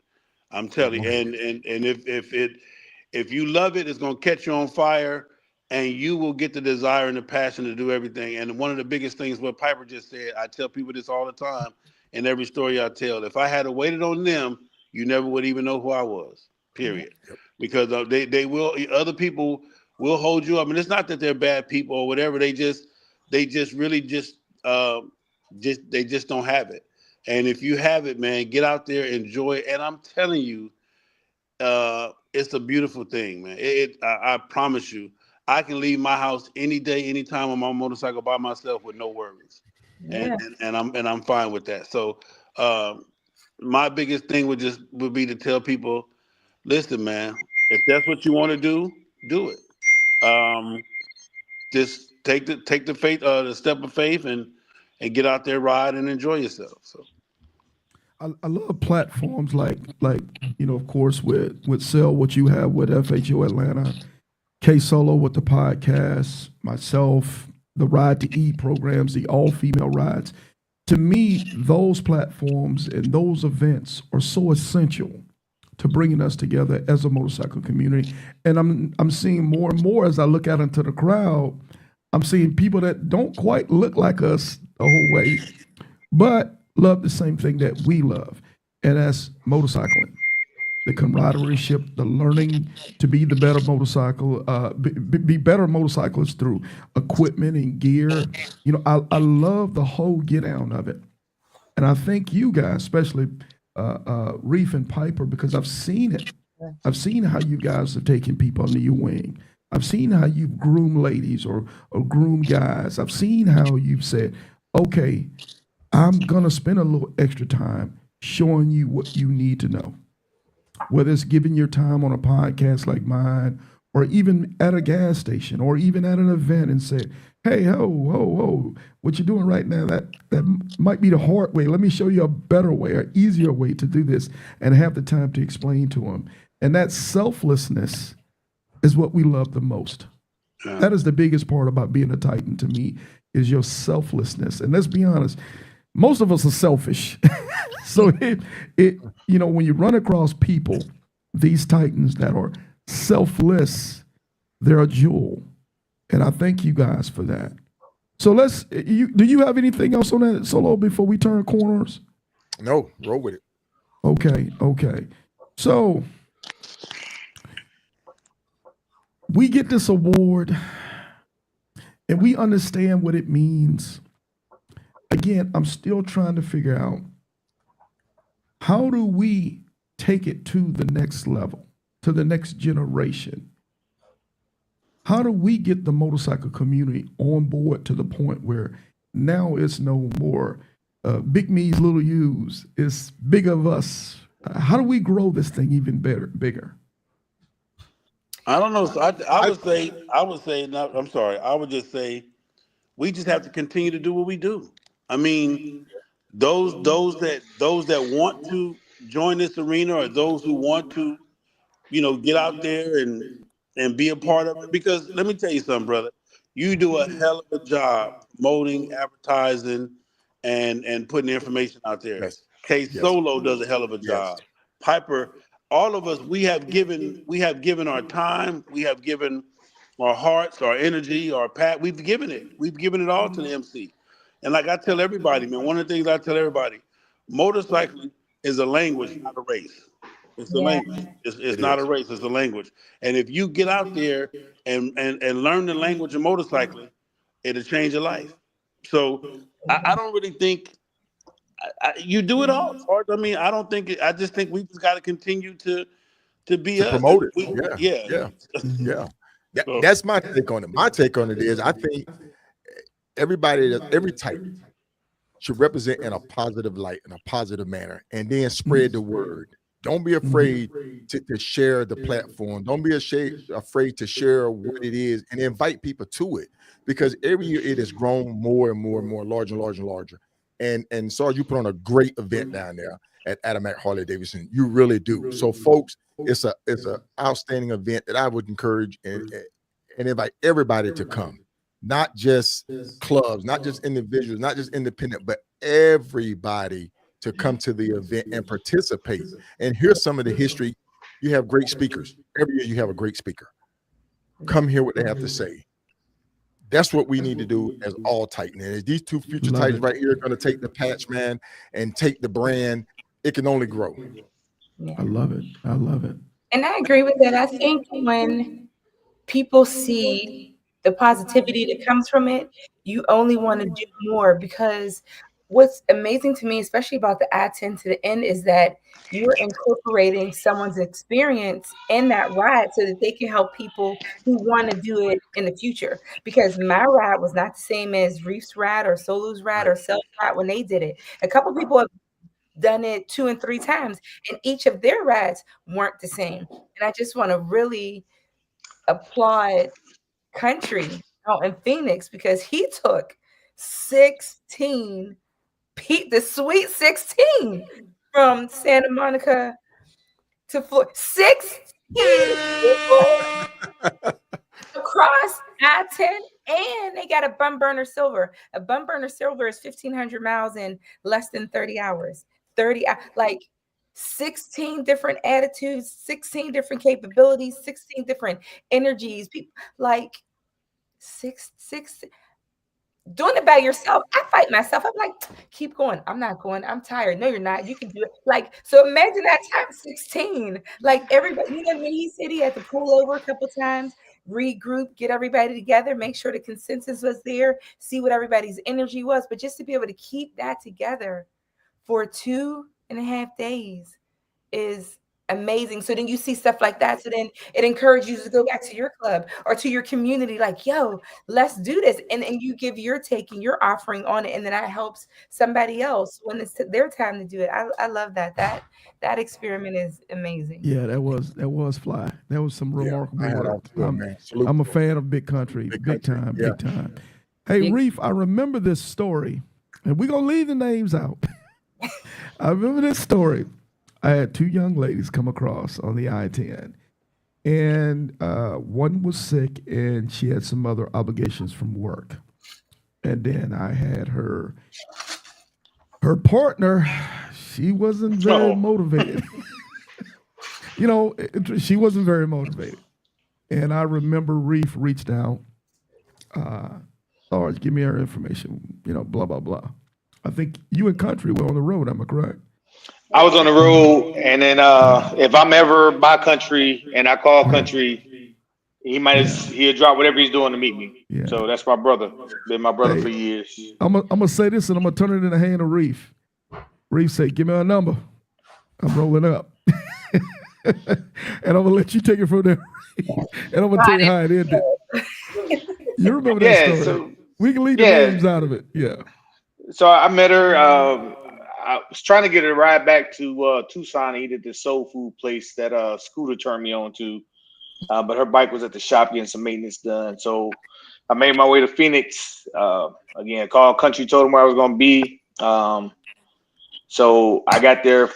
I'm telling you. And if you love it, it's gonna catch you on fire, and you will get the desire and the passion to do everything. And one of the biggest things, what Piper just said, I tell people this all the time in every story I tell. If I had waited on them, you never would even know who I was. Period. Because they will. Other people will hold you up, and it's not that they're bad people or whatever. They just really they just don't have it. And if you have it, man, get out there, enjoy it. And I'm telling you, it's a beautiful thing, man. I promise you, I can leave my house any day, anytime on my motorcycle by myself with no worries. And I'm fine with that. So my biggest thing would be to tell people, listen, man, if that's what you want to do it. Just take the faith, the step of faith, and get out there, ride, and enjoy yourself. So I love platforms like of course with Cell, what you have with FHO Atlanta, K Solo with the podcast, myself, the Ride to Eat programs, the all female rides. To me, those platforms and those events are so essential to bringing us together as a motorcycle community. And I'm seeing more and more as I look out into the crowd. I'm seeing people that don't quite look like us the whole way, but love the same thing that we love, and that's motorcycling. The camaraderie, the learning to be the better motorcycle, be better motorcyclists through equipment and gear. I love the whole get down of it. And I thank you guys, especially Reef and Piper, because I've seen it. I've seen how you guys have taken people under your wing. I've seen how you've groomed ladies or groomed guys. I've seen how you've said, okay, I'm going to spend a little extra time showing you what you need to know. Whether it's giving your time on a podcast like mine, or even at a gas station, or even at an event and say, hey, ho, what you're doing right now, that might be the hard way. Let me show you a better way, or easier way to do this, and have the time to explain to them. And that selflessness is what we love the most. That is the biggest part about being a Titan to me, is your selflessness. And let's be honest, most of us are selfish. So when you run across people, these Titans that are selfless, they're a jewel. And I thank you guys for that. So do you have anything else on that, Solo, before we turn corners? No, roll with it. Okay. So we get this award and we understand what it means. Again, I'm still trying to figure out, how do we take it to the next level, to the next generation? How do we get the motorcycle community on board to the point where now it's no more big me's, little you's, it's big of us? How do we grow this thing even bigger? I don't know. So I would say, not, I'm sorry. I would just say we just have to continue to do what we do. I mean, those that want to join this arena, or those who want to, get out there and be a part of it. Because let me tell you something, brother. You do a hell of a job molding, advertising, and putting information out there. Yes. K Solo does a hell of a job. Piper, all of us, we have given our time, we have given our hearts, our energy, our we've given it all to the MC. And like I tell everybody, man, one of the things I tell everybody, motorcycling is a language, not a race. It's a language. It's not a race. It's a language. And if you get out there and learn the language of motorcycling, it'll change your life. So I don't really think you do it all. Sarge. I mean, I don't think. I just think we just got to continue to be us. Promote it. Yeah. That's my take on it. My take on it is, I think every type should represent in a positive light, in a positive manner, and then spread the word. Don't be afraid to share the platform. Don't be afraid to share what it is and invite people to it, because every year it has grown more and more and more, larger and larger and larger. And Sarge, you put on a great event down there at Adamak Harley Davidson. You really do. So, folks, it's a outstanding event that I would encourage and invite everybody to come. Not just clubs, not just individuals, not just independent, but everybody to come to the event and participate. And here's some of the history. You have great speakers. Every year you have a great speaker. Come hear what they have to say. That's what we need to do as all Titan. And these two future Titans right here are going to take the patch, man, and take the brand. It can only grow. Yeah. I love it. And I agree with that. I think when people see the positivity that comes from it, you only want to do more, because what's amazing to me, especially about the I-10 to the end, is that you're incorporating someone's experience in that ride so that they can help people who want to do it in the future. Because my ride was not the same as Reef's ride or Solo's ride or Sel's ride when they did it. A couple people have done it 2 and 3 times, and each of their rides weren't the same. And I just want to really applaud Country out in Phoenix, because he took 16, the sweet 16, from Santa Monica to Florida. 16 people across I-10, and they got a bum burner silver. A bum burner silver is 1,500 miles in less than 30 hours. 16 different attitudes, 16 different capabilities, 16 different energies. People like six doing it by yourself. I fight myself. I'm like, keep going. I'm not going. I'm tired. No, you're not. You can do it. Like, so imagine that times 16. Like everybody, you know, when he said he had to pull over a couple times, regroup, get everybody together, make sure the consensus was there, see what everybody's energy was. But just to be able to keep that together for 2.5 days is amazing. So then you see stuff like that. So then it encourages you to go back to your club or to your community, like, yo, let's do this. And you give your take and your offering on it. And then that helps somebody else when it's their time to do it. I love that. That experiment is amazing. Yeah, that was fly. That was some remarkable I had work. on to it, man. Salute I'm a to it. fan of Big Country, big time, big time. Hey, Big- Reef, I remember this story, and we're gonna leave the names out. I remember this story. I had two young ladies come across on the I-10, and one was sick, and she had some other obligations from work. And then I had her partner. She wasn't very motivated. You know, she wasn't very motivated. And I remember Reef reached out, Sarge, give me her information, you know, blah, blah, blah. I think you and Country were on the road, am I correct? I was on the road, and then if I'm ever by Country and I call Country, he'll drop whatever he's doing to meet me. Yeah. So that's my brother. Been my brother Hey, for years. I'm gonna say this, and I'm gonna turn it in the hand of Reef. Reef say, give me a number. I'm rolling up. And I'm gonna let you take it from there. And I'm gonna tell you how it ended. You remember that story? So We can leave the names out of it. Yeah. So I met her. I was trying to get her to ride back to Tucson. I eat at this soul food place that Scooter turned me on to. But her bike was at the shop getting some maintenance done. So I made my way to Phoenix. Again, called Country, told him where I was going to be. So I got there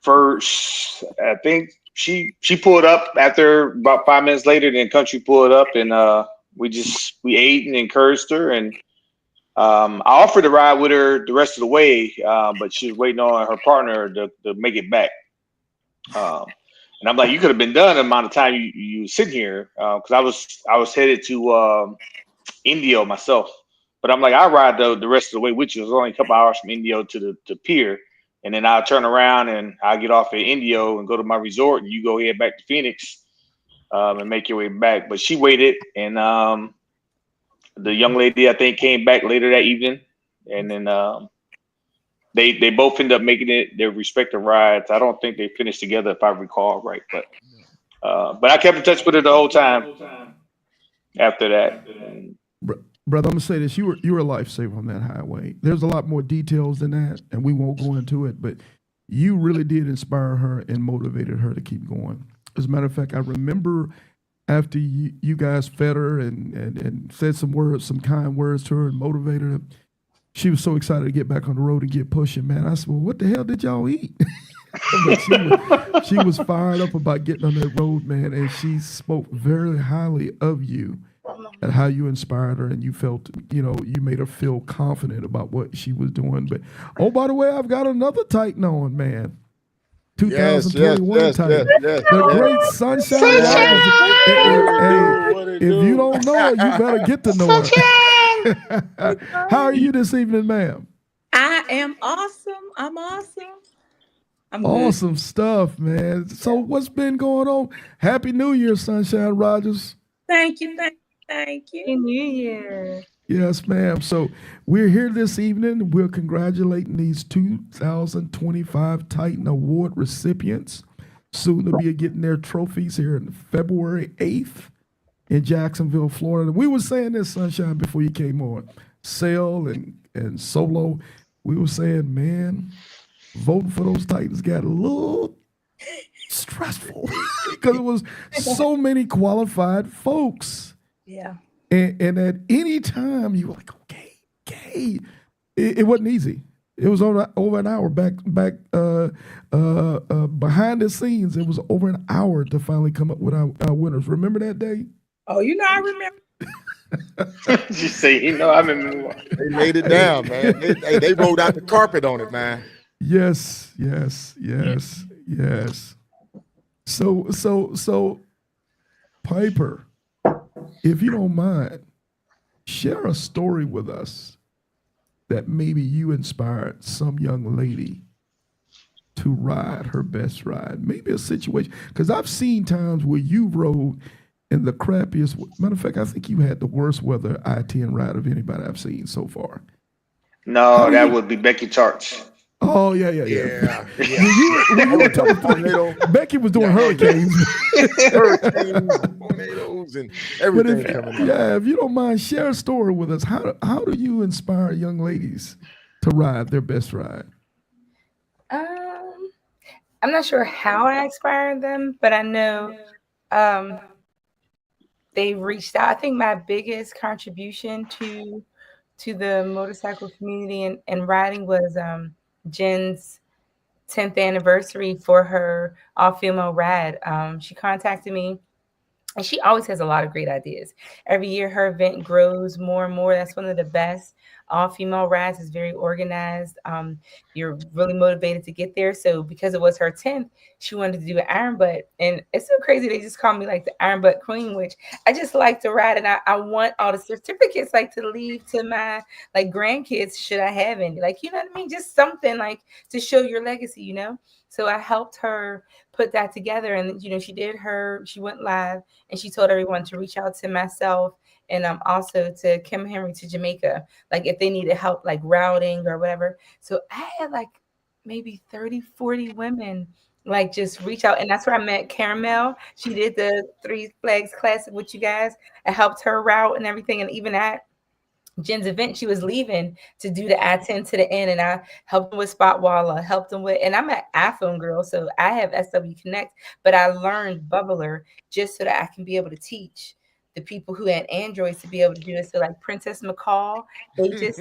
first. I think she pulled up after about 5 minutes later. Then Country pulled up, and we ate and encouraged her. And I offered to ride with her the rest of the way, but she was waiting on her partner to make it back. And I'm like, you could have been done the amount of time you sitting here, because I was headed to Indio myself. But I'm like, I'll ride the rest of the way with you. It was only a couple hours from Indio to Pier, and then I'll turn around and I'll get off at Indio and go to my resort, and you go head back to Phoenix and make your way back. But she waited, and the young lady, I think, came back later that evening, and then they both ended up making it their respective rides. I don't think they finished together, if I recall right, but I kept in touch with her the whole time after that. Brother, I'm gonna say this: you were a lifesaver on that highway. There's a lot more details than that, and we won't go into it. But you really did inspire her and motivated her to keep going. As a matter of fact, I remember after you guys fed her and said some kind words to her and motivated her, she was so excited to get back on the road and get pushing, man. I said, well, what the hell did y'all eat? But she was fired up about getting on that road, man, and she spoke very highly of you and how you inspired her, and you felt, you made her feel confident about what she was doing. But, oh, by the way, I've got another Titan on, man. 2021 Titan. The great Sunshine. Hey, if you don't know her, you better get to know her. How are you this evening, ma'am? I am awesome. I'm awesome. I'm awesome stuff, man. So what's been going on? Happy New Year, Sunshine Rogers. Thank you. Happy New Year. Yes, ma'am. So we're here this evening. We're congratulating these 2025 Titan Award recipients. Soon to be getting their trophies here on February 8th in Jacksonville, Florida. We were saying this, Sunshine, before you came on. Sale and Solo, we were saying, man, voting for those Titans got a little stressful because it was so many qualified folks. Yeah. And at any time, you were like, okay. It wasn't easy. It was over an hour back behind the scenes. It was over an hour to finally come up with our winners. Remember that day? Oh, I remember. You say, I remember. They laid it down, man. They rolled out the carpet on it, man. Yes. So, Piper, if you don't mind, share a story with us that maybe you inspired some young lady to ride her best ride. Maybe a situation, because I've seen times where you rode in the crappiest. Matter of fact, I think you had the worst weather I-10 ride of anybody I've seen so far. No, that would be Becky Charts. Oh yeah. You were talking, Becky was doing hurricanes, tornadoes, and everything coming up. Yeah, if you don't mind, share a story with us. How do you inspire young ladies to ride their best ride? I'm not sure how I inspired them, but I know they reached out. I think my biggest contribution to the motorcycle community and riding was Jen's 10th anniversary for her all-female ride. She contacted me, and she always has a lot of great ideas. Every year her event grows more and more. That's one of the best all-female rides. It's very organized. You're really motivated to get there. So because it was her 10th, she wanted to do an iron butt. And it's so crazy. They just call me like the iron butt queen, which I just like to ride. And I want all the certificates like to leave to my like grandkids, should I have any. Like, you know what I mean? Just something like to show your legacy, you know? So I helped her put that together. And, she went live and she told everyone to reach out to myself and also to Kim Henry to Jamaica, like if they needed help, like routing or whatever. So I had like maybe 30, 40 women like just reach out. And that's where I met Caramel. She did the Three Flags Classic with you guys. I helped her route and everything. And even at Jen's event, she was leaving to do the I-10 to the end, and I helped them with Spotwalla, helped them with, and I'm an iPhone girl, so I have SW Connect, but I learned Bubbler just so that I can be able to teach the people who had Androids to be able to do this. So like Princess McCall, they just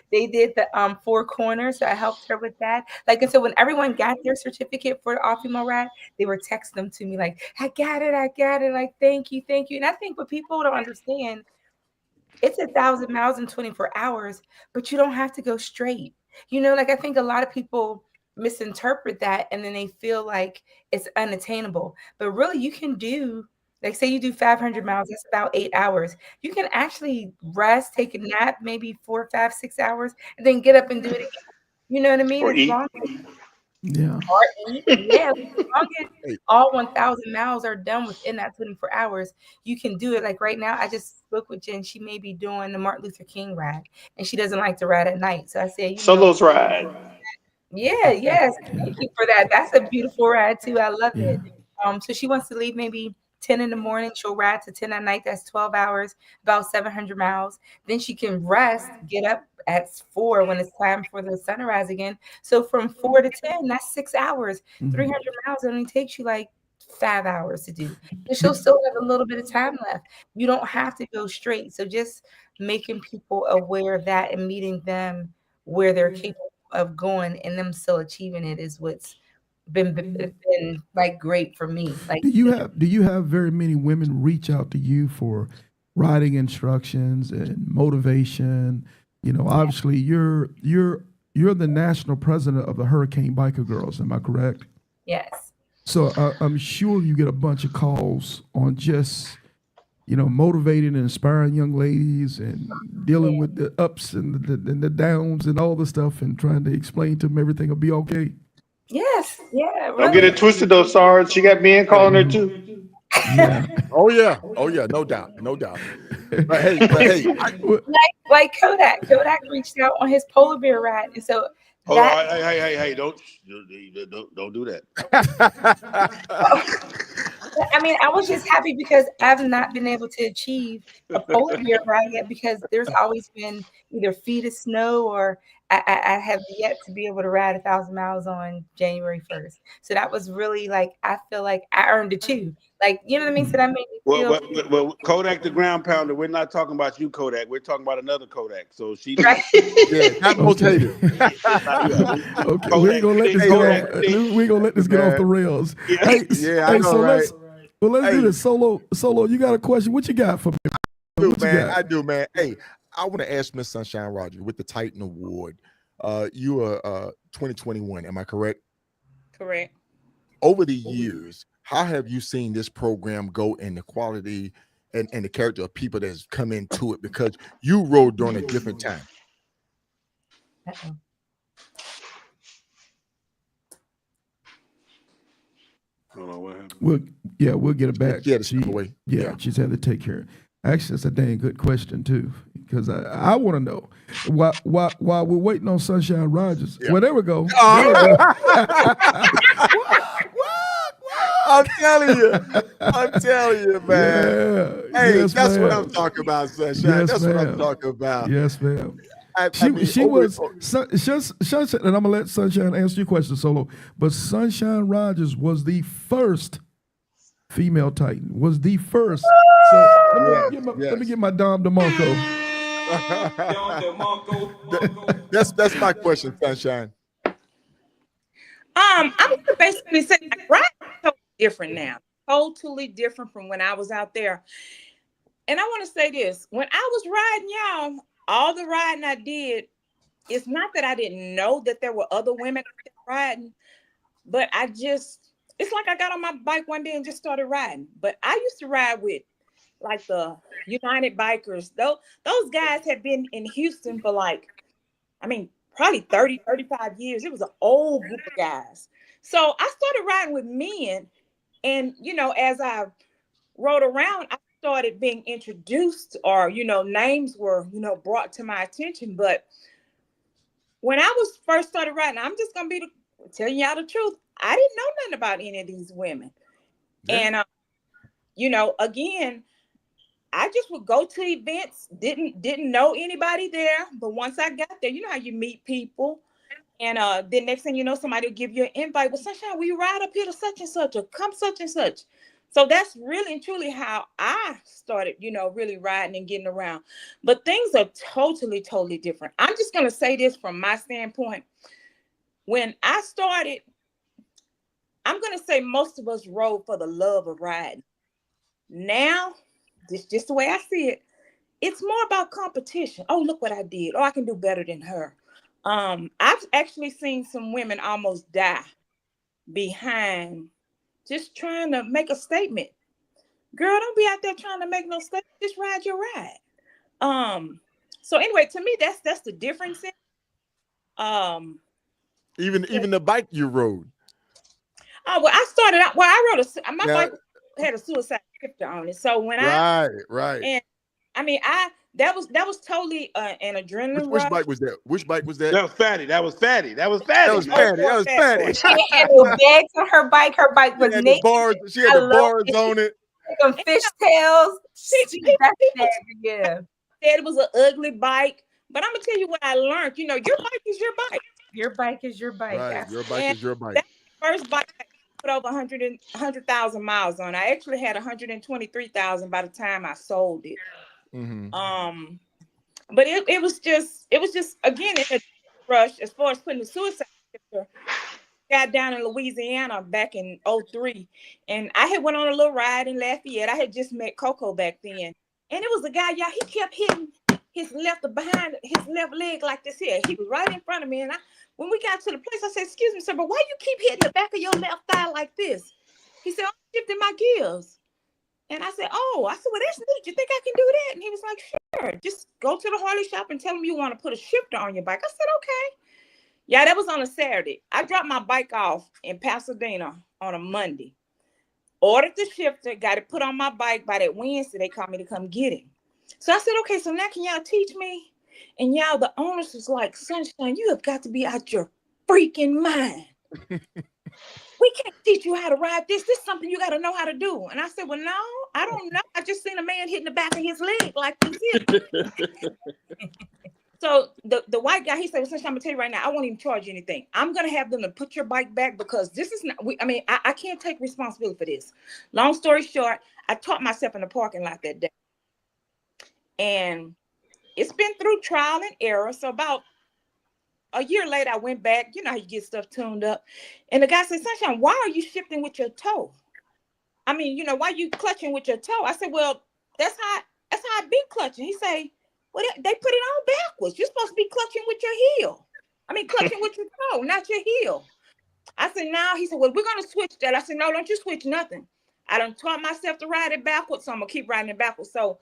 they did the 4 corners, so I helped her with that. Like, and so when everyone got their certificate for the all-female ride, they were texting them to me like, I got it, like thank you. And I think what people don't understand, it's 1,000 miles in 24 hours, but you don't have to go straight. Like I think a lot of people misinterpret that and then they feel like it's unattainable. But really, you can do, like, say you do 500 miles, that's about 8 hours. You can actually rest, take a nap, maybe 4, 5, 6 hours, and then get up and do it again. You know what I mean? Or As eat. long as Yeah. or eat. Yeah, as long as all 1,000 miles are done within that 24 hours, you can do it. Like right now, I just spoke with Jen. She may be doing the Martin Luther King ride, and she doesn't like to ride at night. So I said, Solos ride. yeah, yes, thank you for that. That's a beautiful ride too. I love Yeah. it. So she wants to leave maybe 10 in the morning. She'll ride to 10 at night. That's 12 hours, about 700 miles. Then she can rest, get up at 4 when it's time for the sunrise again. So from 4 to 10, that's 6 hours. 300 miles only takes you like 5 hours to do. And she'll still have a little bit of time left. You don't have to go straight. So just making people aware of that and meeting them where they're capable of going and them still achieving it is what's been like great for me. Like, Do you have very many women reach out to you for riding instructions and motivation? Obviously you're the national president of the Hurricane Biker Girls. Am I correct? yes. So I'm sure you get a bunch of calls on just motivating and inspiring young ladies and dealing with the ups and the downs and all the stuff and trying to explain to them everything will be okay. Yes. Yeah. Don't get it twisted though, Sarge. She got men calling her too. Yeah. Oh yeah, no doubt. But hey, Like Kodak reached out on his polar bear ride, and so Oh, that hey, don't do that. I mean, I was just happy because I've not been able to achieve a polar bear ride yet because there's always been either feet of snow or I have yet to be able to ride 1,000 miles on January 1st. So that was really like, I feel like I earned it too. Like, you know what I mean? So that made me feel. Well, Kodak the ground pounder, we're not talking about you, Kodak. We're talking about another Kodak. So she Right. Yeah, that most hated. Okay, we ain't gonna let this get off. We ain't gonna let this get off the rails. Hey, Yeah, I hey, know, so right? let's do Hey. this. Solo, you got a question? What you got for me? What you got? I do, man. Hey, I want to ask Miss Sunshine Rogers with the Titan Award. You are 2021, am I correct? Correct. Over the years, how have you seen this program go in the quality and the character of people that's come into it? Because you rode during a different time. Uh-oh. Hold on, what happened? We'll get it back. She had to step away. Yeah, she's had to take care. Actually, that's a dang good question too, because I want to know while we're waiting on Sunshine Rogers. Yeah. Well, there we go. I'm telling you, man. Yeah. Hey, Yes, that's what ma'am. I'm talking about, Sunshine. Yes, That's what I'm ma'am. talking about. Yes, ma'am. I mean, She over- was Sunshine, and I'm gonna let Sunshine answer your question, Solo. But Sunshine Rogers was the first female Titan. Was the first. So let me get my Dom DeMarco. That's my question, Sunshine. I'm gonna basically say riding is totally different now. Totally different from when I was out there. And I want to say this: when I was riding, y'all, all the riding I did, it's not that I didn't know that there were other women riding, but it's like I got on my bike one day and just started riding. But I used to ride with like the United Bikers. Those guys had been in Houston for probably 30, 35 years. It was an old group of guys. So I started riding with men. And, as I rode around, I started being introduced or, names were, brought to my attention. But when I was first started riding, I'm just going to telling y'all the truth. I didn't know nothing about any of these women. Yeah. And, again, I just would go to events, didn't know anybody there. But once I got there, you know how you meet people. And then next thing you know, somebody will give you an invite. Well, Sunshine, will you ride up here to such and such or come such and such? So that's really and truly how I started, really riding and getting around. But things are totally, totally different. I'm just going to say this from my standpoint. When I started, I'm going to say most of us rode for the love of riding. Now, this just the way I see it, it's more about competition. Oh, look what I did. Oh, I can do better than her. I've actually seen some women almost die behind just trying to make a statement. Girl, don't be out there trying to make no statement. Just ride your ride. So anyway, to me, that's the difference. Even the bike you rode. Oh, well, I started out. Well, I rode my bike had a suicide shifter on it. So when right. And I mean, that was totally an adrenaline Which rush. bike was that? Which bike was that? That was Fatty. That was Fatty. She had no bags on her bike. Her bike was naked. She had the bars on it. Some fishtails. Yeah. Said it was an ugly bike. But I'm gonna tell you what I learned. Your bike is your bike. Your bike is your bike. Right. Your bike is your bike. That's the first bike I put over 100,000 miles on. I actually had 123,000 by the time I sold it. Mm-hmm. But it was just again in a rush as far as putting the suicide shifter. Got down in Louisiana back in 2003, and I had went on a little ride in Lafayette. I had just met Coco back then, and it was a guy, y'all. He kept hitting his left leg like this here. He was right in front of me, and when we got to the place, I said, "Excuse me, sir, but why you keep hitting the back of your left thigh like this?" He said, "I'm shifting my gears." And I said, "Oh," I said, "Well, that's neat. You think I can do that?" And he was like, "Sure. Just go to the Harley shop and tell them you want to put a shifter on your bike." I said, "Okay." Yeah, that was on a Saturday. I dropped my bike off in Pasadena on a Monday. Ordered the shifter, got it put on my bike. By that Wednesday, they called me to come get it. So I said, "Okay, so now can y'all teach me?" And y'all, the owners was like, "Sunshine, you have got to be out your freaking mind. We can't teach you how to ride this. This is something you got to know how to do." And I said, "Well, no, I don't know. I just seen a man hitting the back of his leg like this." So the white guy, he said, well, Sunshine, I'm gonna tell you right now, I won't even charge you anything. I'm gonna have them to put your bike back because this is not, I can't take responsibility for this. Long story short, I taught myself in the parking lot that day. And it's been through trial and error. So about a year later, I went back. You know how you get stuff tuned up. And the guy said, Sunshine, why are you shifting with your toe? I mean, why you clutching with your toe? I said, well, that's how I be clutching. He say, well, they put it on backwards. You're supposed to be clutching with your heel. I mean, clutching with your toe, not your heel. I said, now. He said, well, we're going to switch that. I said, no, don't you switch nothing. I done taught myself to ride it backwards, so I'm going to keep riding it backwards. So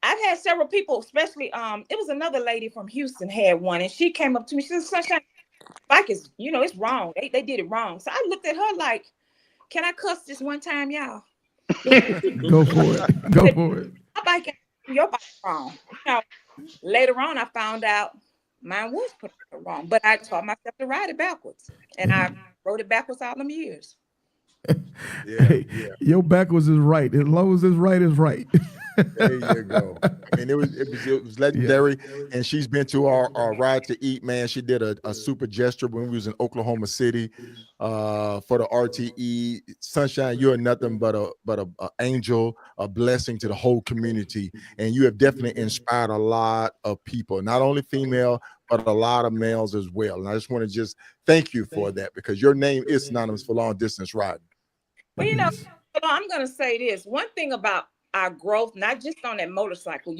I've had several people, especially, it was another lady from Houston had one, and she came up to me. She said, Sunshine, bike is, it's wrong. They did it wrong. So I looked at her like, can I cuss this one time, y'all? Go for it. Go for it. My bike, your bike wrong. Later on, I found out mine was put wrong, but I taught myself to ride it backwards, and I rode it backwards all them years. Your backwards is right. As long as it's right, it's right. There you go. I mean, it was legendary. And she's been to our Ride to Eat, man. She did a super gesture when we was in Oklahoma City for the RTE. Sunshine, you're nothing but a angel, a blessing to the whole community. And you have definitely inspired a lot of people, not only female, but a lot of males as well. And I just want to just thank you for that, because your name is synonymous for long distance riding. Well, I'm going to say this. One thing about our growth, not just on that motorcycle,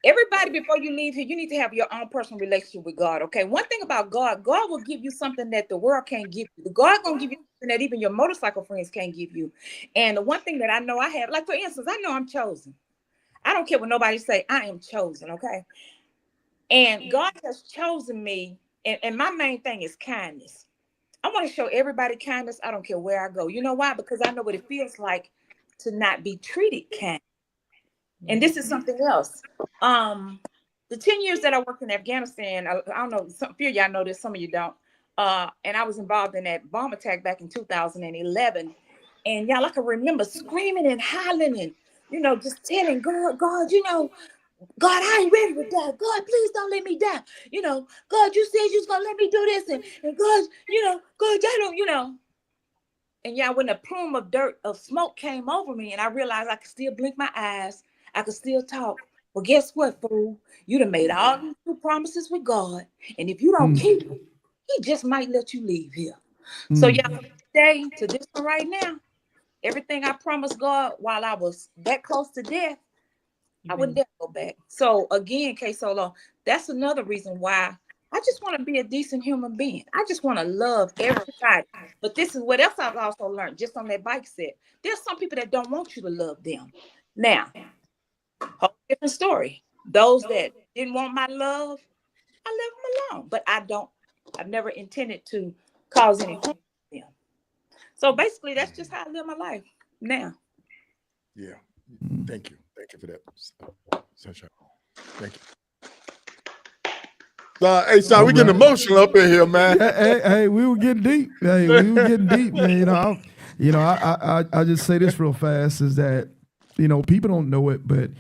everybody, before you leave here, you need to have your own personal relationship with God. Okay. One thing about God will give you something that the world can't give you. God going to give you something that even your motorcycle friends can't give you. And the one thing that I know I have, like, for instance, I know I'm chosen. I don't care what nobody say. I am chosen. Okay. And God has chosen me. And my main thing is kindness. I want to show everybody kindness. I don't care where I go. You know why? Because I know what it feels like to not be treated kind. And this is something else. The 10 years that I worked in Afghanistan, I don't know, some few of y'all know this, some of you don't. And I was involved in that bomb attack back in 2011. And y'all, I can remember screaming and hollering and, just telling God, God, I ain't ready to die. God, please don't let me die. God, you said you was going to let me do this. And God, God, I don't. And yeah, when a plume of dirt, of smoke came over me, and I realized I could still blink my eyes. I could still talk. Well, guess what, fool? You done made all these new promises with God. And if you don't keep them, he just might let you leave here. So yeah, from today to this one right now, everything I promised God while I was that close to death, I would never go back. So again, K-Solo, that's another reason why I just want to be a decent human being. I just want to love everybody. But this is what else I've also learned just on that bike set. There's some people that don't want you to love them. Now, whole different story. Those that didn't want my love, I left them alone. But I've never intended to cause any harm to them. So basically, that's just how I live my life now. Yeah. Thank you. Thank you for that, Sunshine. Thank you. Hey, son, we getting emotional up in here, man. Hey, we were getting deep. Hey, we were getting deep, man. I just say this real fast is that, people don't know it, but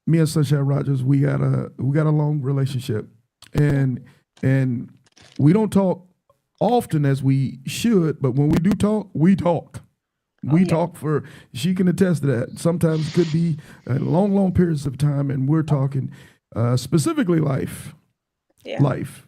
me and Sunshine Rogers, we got a long relationship, and we don't talk often as we should, but when we do talk, we talk. We talk for, she can attest to that. Sometimes it could be long, long periods of time, and we're talking specifically life. Life.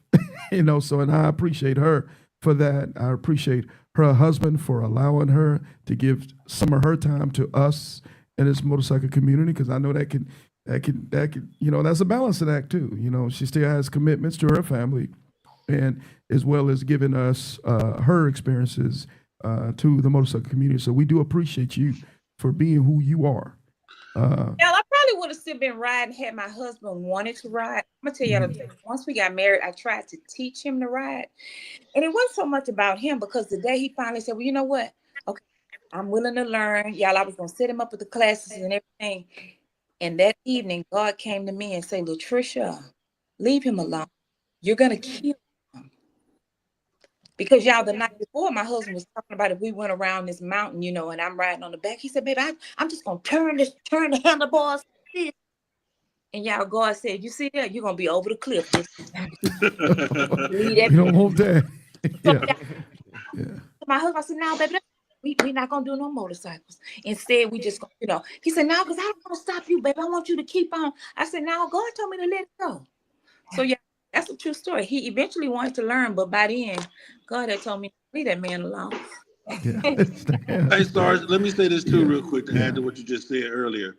So, and I appreciate her for that. I appreciate her husband for allowing her to give some of her time to us in this motorcycle community, because I know that can, that's a balancing act too. She still has commitments to her family, and as well as giving us her experiences to the motorcycle community. So we do appreciate you for being who you are. I probably would have still been riding had my husband wanted to ride. I'm gonna tell you, once we got married, I tried to teach him to ride, and it wasn't so much about him, because the day he finally said, well, you know what? Okay, I'm willing to learn. Y'all, I was gonna set him up with the classes and everything. And that evening, God came to me and said, Latricia, leave him alone. You're gonna kill him. Because y'all, the night before, my husband was talking about if we went around this mountain, and I'm riding on the back. He said, baby, I'm just going to turn the handlebars. And y'all, God said, you see that? You're going to be over the cliff. We don't want that. So Yeah. yeah. My husband, I said, no, baby, we're not going to do no motorcycles. Instead, we just, he said, no, because I don't want to stop you, baby. I want you to keep on. I said, no, God told me to let it go. So, yeah, that's a true story. He eventually wanted to learn, but by then, God had told me to leave that man alone. Yeah. Hey, Sarge, let me say this too, real quick, to add to what you just said earlier.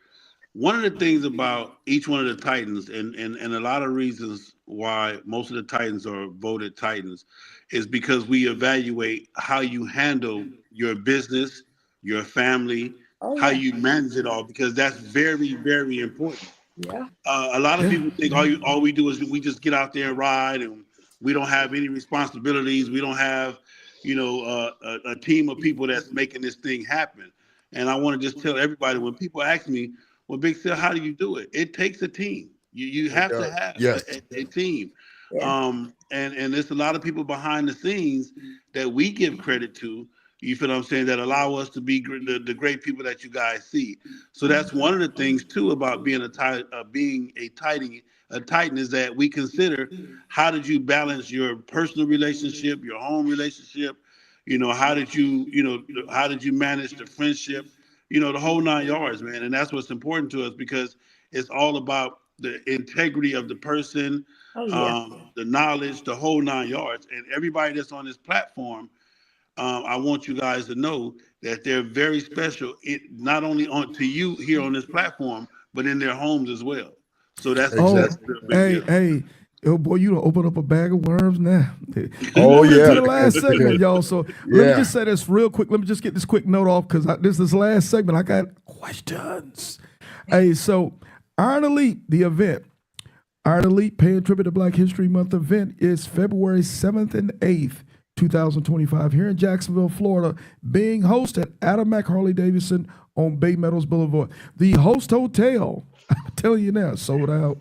One of the things about each one of the Titans, and a lot of reasons why most of the Titans are voted Titans, is because we evaluate how you handle your business, your family, how you manage it all, because that's very, very important. Yeah. A lot of people think all we do is we just get out there and ride, and we don't have any responsibilities. We don't have, a team of people that's making this thing happen. And I want to just tell everybody, when people ask me, well, Big Sil, how do you do it? It takes a team. You have to have a team. Yeah. And there's a lot of people behind the scenes that we give credit to. You feel what I'm saying? That allow us to be the great people that you guys see. So that's one of the things too about being a Titan is that we consider how did you balance your personal relationship, your home relationship. How did you manage the friendship? The whole 9 yards, man. And that's what's important to us, because it's all about the integrity of the person, the knowledge, the whole 9 yards. And everybody that's on this platform, I want you guys to know that they're very special. Not only to you here on this platform, but in their homes as well. So that's a big deal. Oh boy, you don't open up a bag of worms now. We're Oh moving yeah, into the last segment, y'all. So let me just say this real quick. Let me just get this quick note off, because this last segment. I got questions. Hey, so Iron Elite, the event, Iron Elite paying tribute to Black History Month event is February 7th and 8th, 2025, here in Jacksonville, Florida, being hosted at Adam Harley Davidson on Bay Meadows Boulevard. The host hotel, I'm telling you now, sold out.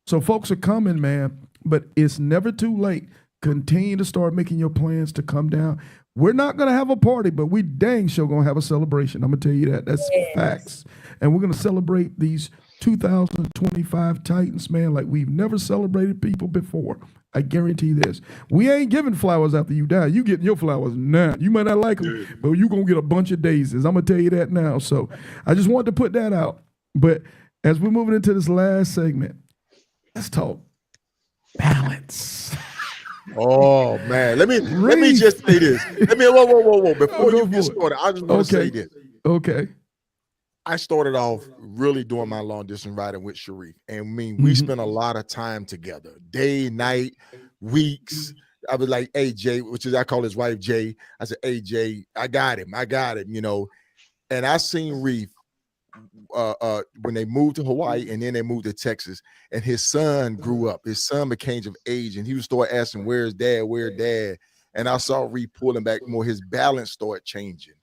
So folks are coming, man, but it's never too late. Continue to start making your plans to come down. We're not going to have a party, but we dang sure going to have a celebration. I'm going to tell you that. That's facts. And we're going to celebrate these 2025 Titans, man, like we've never celebrated people before. I guarantee this. We ain't giving flowers after you die. You getting your flowers now. You might not like them, but you're going to get a bunch of daisies. I'm going to tell you that now. So I just wanted to put that out. But as we're moving into this last segment, let's talk balance. Oh man, let me just say this. Whoa. Before you get started, I just want to say this. Okay. I started off really doing my long distance riding with Sharif, and we spent a lot of time together, day, night, weeks. I was like, "Hey Jay," I call his wife Jay. I said, "Hey Jay, I got him," And I seen Reef when they moved to Hawaii and then they moved to Texas, and his son grew up. His son became of age, and he would start asking, "Where's Dad? Where's Dad?" And I saw Reef pulling back more. His balance started changing.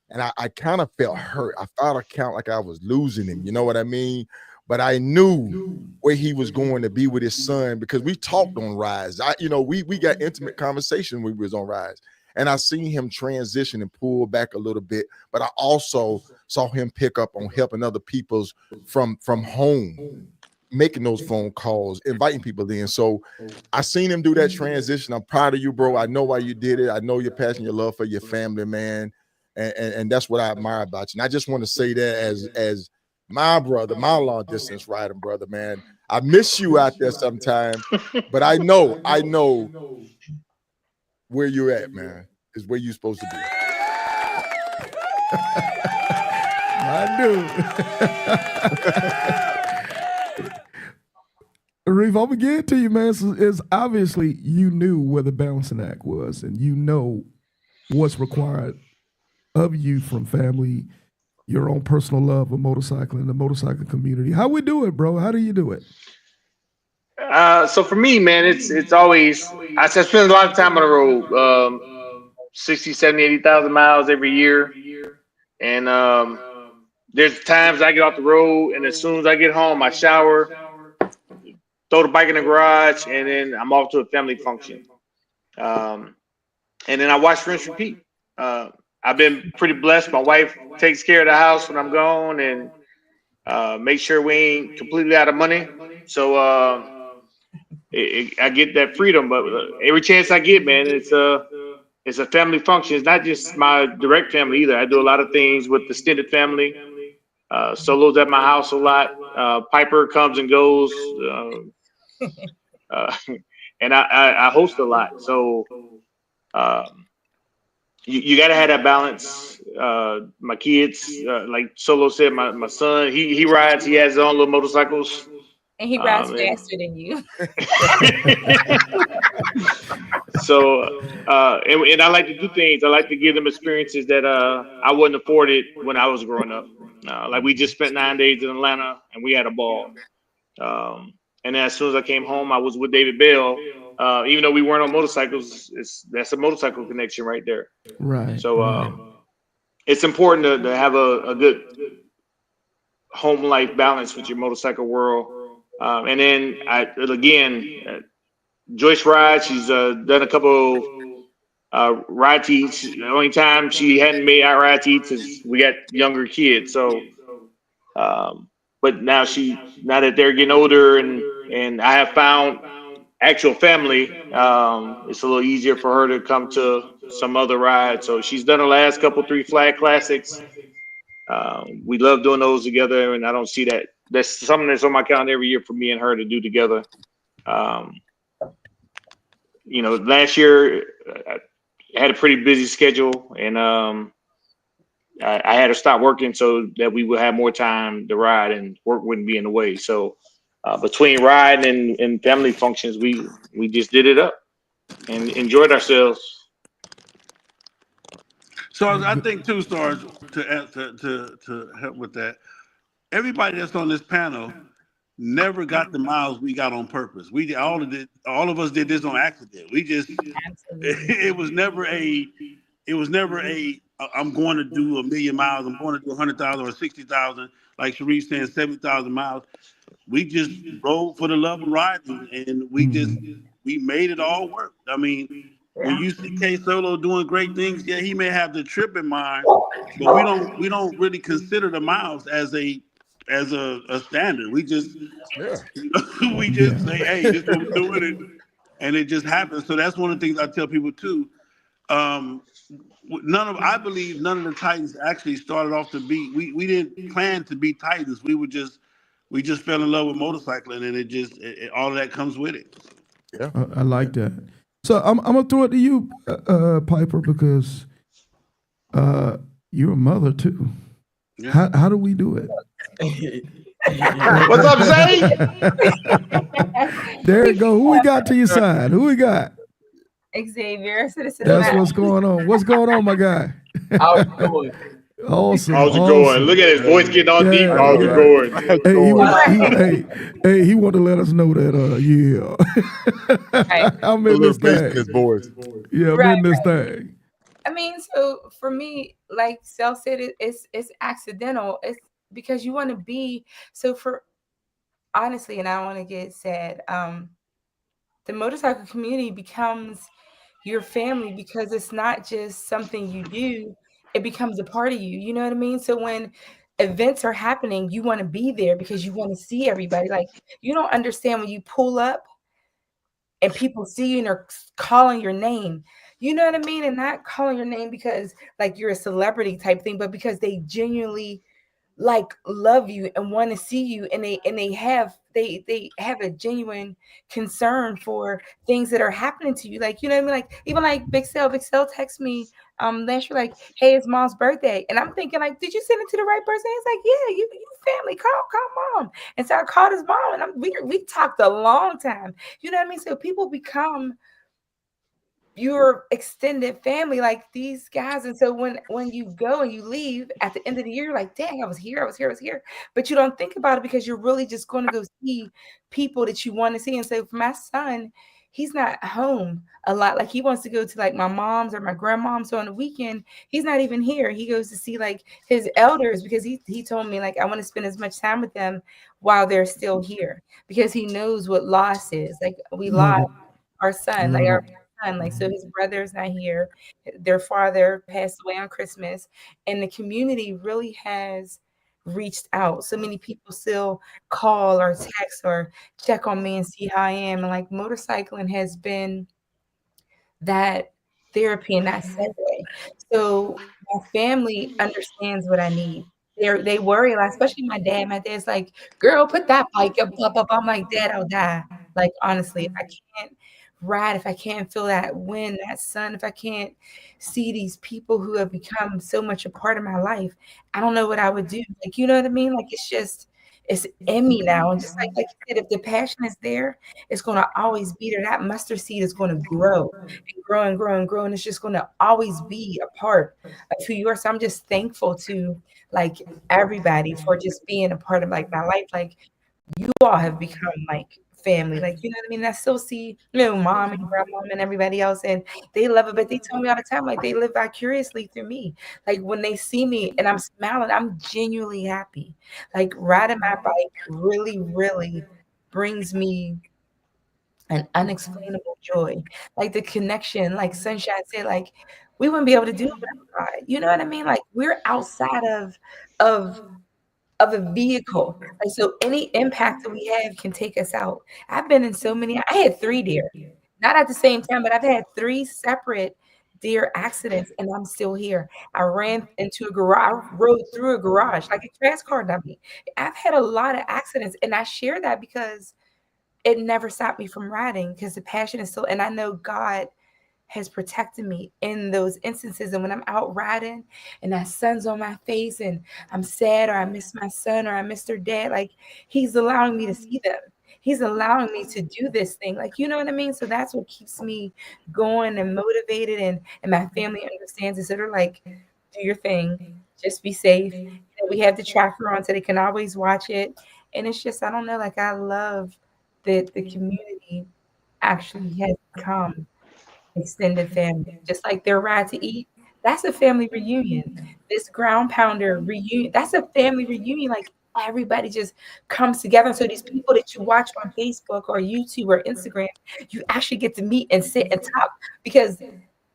And I kind of felt hurt. I thought I count like I was losing him. You know what I mean? But I knew where he was going to be with his son, because we talked on rides. We got intimate conversation when we was on rides. And I seen him transition and pull back a little bit. But I also saw him pick up on helping other people's from home, making those phone calls, inviting people in. So I seen him do that transition. I'm proud of you, bro. I know why you did it. I know your passion, your love for your family, man. And that's what I admire about you. And I just want to say that as my brother, my long distance riding brother, man. I miss you out there sometime, but I know where you're at, man, is where you're supposed to be. I do. Reef, I'm gonna get it to you, man. So it's obviously you knew where the balancing act was, and you know what's required of you from family, your own personal love of motorcycling, the motorcycling community. How we do it, bro? How do you do it? So for me, man, it's always I spend a lot of time on the road, 60, 70, 80,000 miles every year. And there's times I get off the road, and as soon as I get home, I shower, throw the bike in the garage, and then I'm off to a family function. And then I watch rinse repeat. I've been pretty blessed. My wife takes care of the house when I'm gone, and make sure we ain't completely out of money. So I get that freedom, but every chance I get, man, it's a family function. It's not just my direct family either. I do a lot of things with the extended family. Solo's at my house a lot. Piper comes and goes, uh, and I host a lot. So um, you got to have that balance. My kids, like Solo said, my son, he rides. He has his own little motorcycles. And he rides And faster than you. so and I like to do things. I like to give them experiences that I wouldn't afford it when I was growing up. Like we just spent 9 days in Atlanta and we had a ball. And then as soon as I came home, I was with David Bell. Even though we weren't on motorcycles, that's a motorcycle connection right there. Right. So Right. it's important to have a good home life balance with your motorcycle world. And then Joyce rides. She's done a couple ride teats. The only time she hadn't made our ride teats is we got younger kids. So, but now that they're getting older and I have found actual family, it's a little easier for her to come to some other rides. So she's done the last couple 3 flag classics. We love doing those together, and I don't see that. That's something that's on my calendar every year for me and her to do together. Um, last year I had a pretty busy schedule, and I had to stop working so that we would have more time to ride and work wouldn't be in the way. So between riding and family functions, we just did it up and enjoyed ourselves. So I think too, Sarge, to help with that. Everybody that's on this panel never got the miles we got on purpose. All of us did this on accident. We just Absolutely. it was never a I'm going to do 1,000,000 miles. I'm going to do 100,000 or 60,000. Like Sharif saying, 70,000 miles. We just rode for the love of riding, and we made it all work. I mean, when Yeah. you see K Solo doing great things, yeah, he may have the trip in mind, but we don't really consider the miles as a standard. We just we just say, hey, this is what we're doing, and it just happens. So that's one of the things I tell people too. Um, I believe none of the Titans actually started off to be. We didn't plan to be Titans. We just fell in love with motorcycling, and all of that comes with it. Yeah. I like that. So I'm gonna throw it to you, Piper, because you're a mother too. Yeah. How do we do it? What's up, Zay? There you go. Who we got to your side? Who we got? Xavier. So this is That's Matt. what's going on. What's going on, my guy? How's it going? Awesome. How's it going? Look at his voice getting all deep. Yeah, How's it yeah. going? He wanted to let us know that Right. I'm A in little this bass in thing. his voice. Yeah, I'm Right, in this thing. I mean, so for me, like Sel said, it's accidental. It's because you want to be so for honestly, and I don't want to get sad. The motorcycle community becomes your family because it's not just something you do, it becomes a part of you. You know what I mean? So when events are happening, you want to be there because you want to see everybody. Like you don't understand when you pull up and people see you and are calling your name. You know what I mean? And not calling your name because like you're a celebrity type thing, but because they genuinely like love you and want to see you, and they have a genuine concern for things that are happening to you. Like, you know what I mean? Like even like Big Cell texts me last year like, hey, it's mom's birthday. And I'm thinking like, did you send it to the right person? It's like, yeah, you family, call mom. And so I called his mom and we talked a long time. You know what I mean? So people become your extended family, like these guys. And so when you go and you leave at the end of the year, you're like, dang, I was here. But you don't think about it because you're really just going to go see people that you want to see. And so for my son, he's not home a lot. Like he wants to go to like my mom's or my grandmom's. So on the weekend, he's not even here. He goes to see like his elders because he told me like I want to spend as much time with them while they're still here because he knows what loss is. Like we Love lost it. our son, like Love our it. son. Like so his brother's not here. Their father passed away on Christmas. And the community really has reached out. So many people still call or text or check on me and see how I am. And like motorcycling has been that therapy in that segue. So my family understands what I need. They worry a lot, especially my dad. My dad's like, "Girl, put that bike up, blah, blah, blah." I'm like, "Dad, I'll die." Like, honestly, if I can't ride, if I can't feel that wind, that sun, if I can't see these people who have become so much a part of my life, I don't know what I would do. Like, you know what I mean? Like, it's in me now. And just like you said, if the passion is there, it's gonna always be there. That mustard seed is gonna grow and grow and grow and grow, and it's just gonna always be a part of who you are. So I'm just thankful to like everybody for just being a part of like my life. Like you all have become like family. Like, you know what I mean? I still see, mom and grandma and everybody else, and they love it, but they tell me all the time, like they live vicariously through me. Like when they see me and I'm smiling, I'm genuinely happy. Like riding my bike really, really brings me an unexplainable joy. Like the connection, like Sunshine said, like we wouldn't be able to do it without God. You know what I mean? Like we're outside of of a vehicle. Like so any impact that we have can take us out. I've been in so many, I had 3 deer, not at the same time, but I've had 3 separate deer accidents and I'm still here. I ran into a garage, I rode through a garage like a crash car dummy. I've had a lot of accidents and I share that because it never stopped me from riding because the passion is still, and I know God has protected me in those instances. And when I'm out riding and that sun's on my face and I'm sad or I miss my son or I miss their dad, like he's allowing me to see them. He's allowing me to do this thing. Like, you know what I mean? So that's what keeps me going and motivated. And my family understands it. So they're like, do your thing. Just be safe. You know, we have the tracker on so they can always watch it. And it's just, I don't know, like I love that the community actually has become extended family, just like their ride to eat. That's a family reunion. This ground pounder reunion, that's a family reunion. Like everybody just comes together. So these people that you watch on Facebook or YouTube or Instagram, you actually get to meet and sit and talk because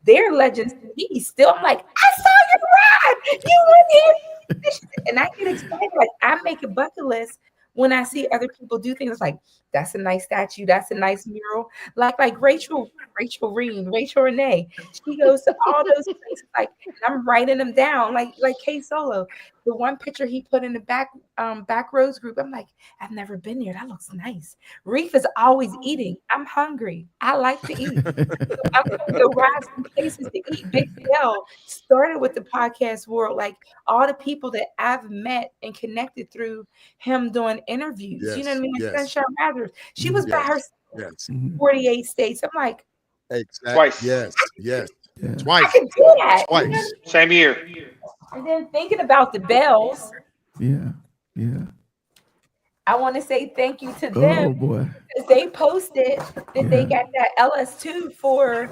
they're legends to me. Still, I'm like, I saw you ride. You were here. And I get excited. Like I make a bucket list when I see other people do things. It's like, that's a nice statue. That's a nice mural. Like Rachel Renee. She goes to all those places. Like, and I'm writing them down. Like K Solo, the one picture he put in the back rows group. I'm like, I've never been there. That looks nice. Reef is always eating. I'm hungry. I like to eat. So I'm going to go ride some places to eat. Big L started with the podcast world. Like all the people that I've met and connected through him doing interviews. Yes, You know what I mean? Like yes. Sunshine Matters. She was by herself. Yes. 48 states. I'm like, Exactly. Twice. Yes. Yes. Yeah. I Twice. can do that. Twice. Same year. And then thinking about the bells, Yeah. Yeah. I want to say thank you to Oh them boy. because they posted that they got that LS2 for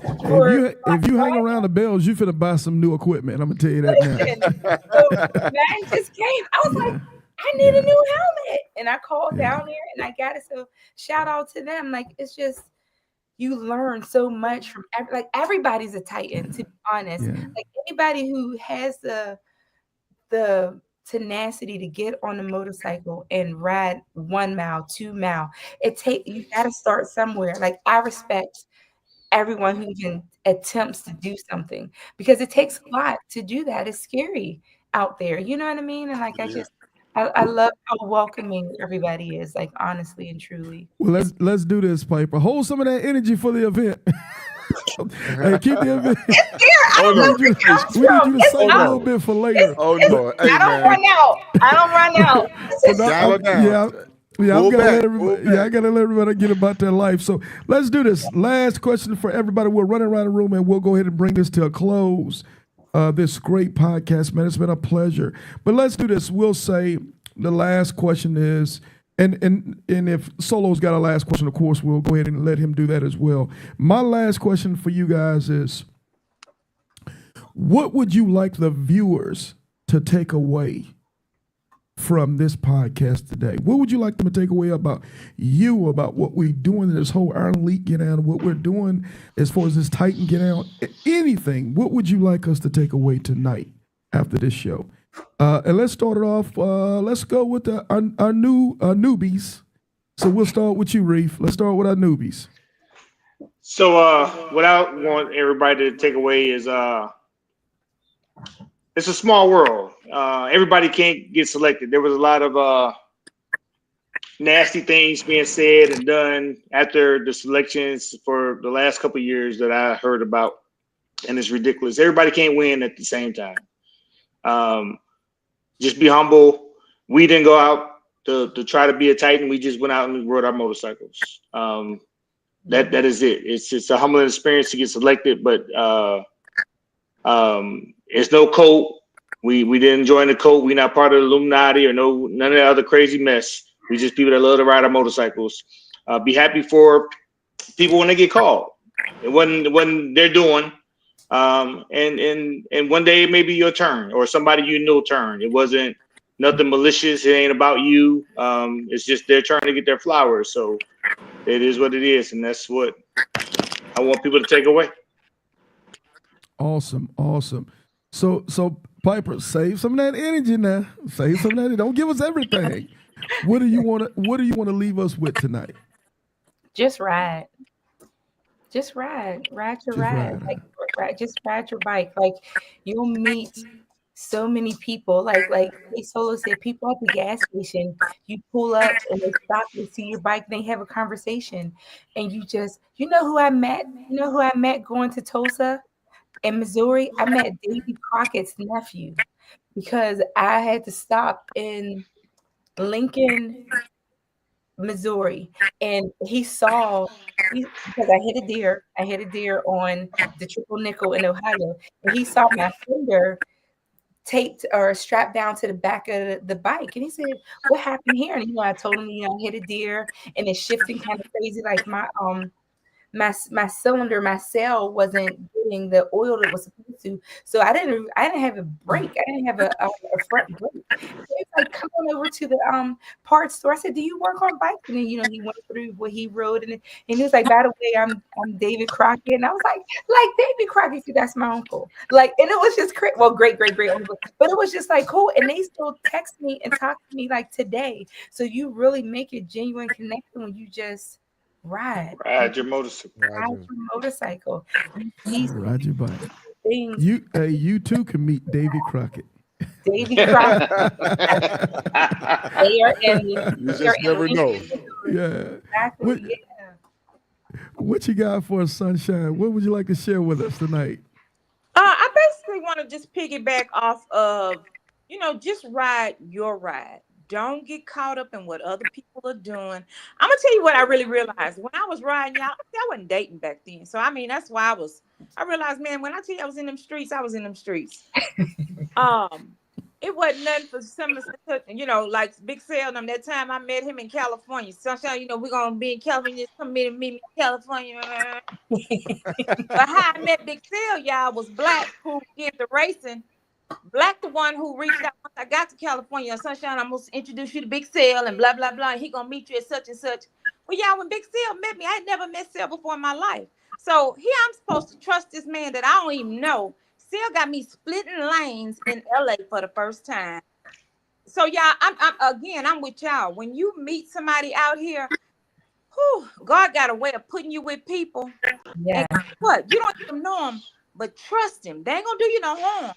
If you hang around the bells, you finna buy some new equipment. I'm gonna tell you that now. So man just came. I was like, I need a new helmet. And I called down there and I got it. So shout out to them. Like it's just you learn so much from like everybody's a titan, to be honest. Yeah. Like anybody who has the tenacity to get on a motorcycle and ride 1 mile, 2 mile. You gotta start somewhere. Like I respect everyone who even attempts to do something because it takes a lot to do that. It's scary out there. You know what I mean? And like I love how welcoming everybody is, like honestly and truly. Well, let's do this, Piper. Hold some of that energy for the event. Hey, keep the event. We need you to save a little bit for later. Oh no! Hey, I don't run out. Dial it down. Yeah, Pull I gotta back, let everybody. pull back. Yeah, I gotta let everybody get about their life. So let's do this. Last question for everybody. We're running around the room, and we'll go ahead and bring this to a close. This great podcast, man. It's been a pleasure. But let's do this. We'll say the last question is, and if Solo's got a last question, of course, we'll go ahead and let him do that as well. My last question for you guys is, what would you like the viewers to take away from this podcast today? What would you like them to take away about you, about what we're doing in this whole Iron Elite Get Down, what we're doing as far as this Titan Get Down, anything? What would you like us to take away tonight after this show? And let's start it off. Let's go with our newbies. So we'll start with you, Reef. Let's start with our newbies. So what I want everybody to take away is it's a small world. Everybody can't get selected. There was a lot of nasty things being said and done after the selections for the last couple of years that I heard about, and it's ridiculous. Everybody can't win at the same time. Just be humble. We didn't go out to try to be a Titan. We just went out and rode our motorcycles. That is it. It's a humbling experience to get selected, but it's no cult. We didn't join the cult. We're not part of the Illuminati or none of the other crazy mess. We just people that love to ride our motorcycles. Be happy for people when they get called and when they're doing. And one day it may be your turn or somebody you know turn. It wasn't nothing malicious. It ain't about you. It's just they're trying to get their flowers. So it is what it is, and that's what I want people to take away. Awesome. So Piper, save some of that energy now. Save some of that. Don't give us everything. What do you want to leave us with tonight? Just ride. Just ride your ride. Like, just ride your bike. Like, you'll meet so many people. Like Solo said, people at the gas station, you pull up and they stop, they see your bike, and they have a conversation. And you know who I met? You know who I met going to Tulsa in Missouri? I met Davy Crockett's nephew because I had to stop in Lincoln, Missouri, and because I hit a deer on the triple nickel in Ohio, and he saw my finger taped or strapped down to the back of the bike, and he said, "What happened here?" And I told him, I hit a deer, and it's shifting kind of crazy, like my cylinder, my cell wasn't getting the oil that it was supposed to. So I didn't have a brake. I didn't have a front brake. It's like, come on over to the parts store. I said, "Do you work on bikes?" And then he went through what he rode, and he was like, "By the way, I'm David Crockett." And I was like David Crockett, that's my uncle. Like, and it was just great. Well, great uncle, but it was just like cool. And they still text me and talk to me like today. So you really make a genuine connection when you just ride your motorcycle. Ride your bike. Things. You too can meet Davy Crockett. Davy Crockett. They are You just never know. Yeah. Exactly. What you got for us, Sunshine? What would you like to share with us tonight? I basically want to just piggyback off of, just ride your ride. Don't get caught up in what other people are doing. I'm gonna tell you what I really realized when I was riding, y'all. I wasn't dating back then, so I mean that's why I realized, man, when I tell you I was in them streets, I was in them streets. It wasn't nothing for some, like Big Sale. That time I met him in California. Sunshine, we're gonna be in California. Come meet me in California. But how I met Big Sale, y'all, was Black, who did the racing. Black, the one who reached out once I got to California. Sunshine, I'm gonna introduce you to Big Sale and blah blah blah. He gonna meet you at such and such. Well, y'all, when Big Sale met me, I had never met Sale before in my life. So here I'm supposed to trust this man that I don't even know. Sale got me splitting lanes in LA for the first time. So y'all, I'm with y'all. When you meet somebody out here, God got a way of putting you with people. Yeah. And what? You don't even know them, but trust him. They ain't gonna do you no harm.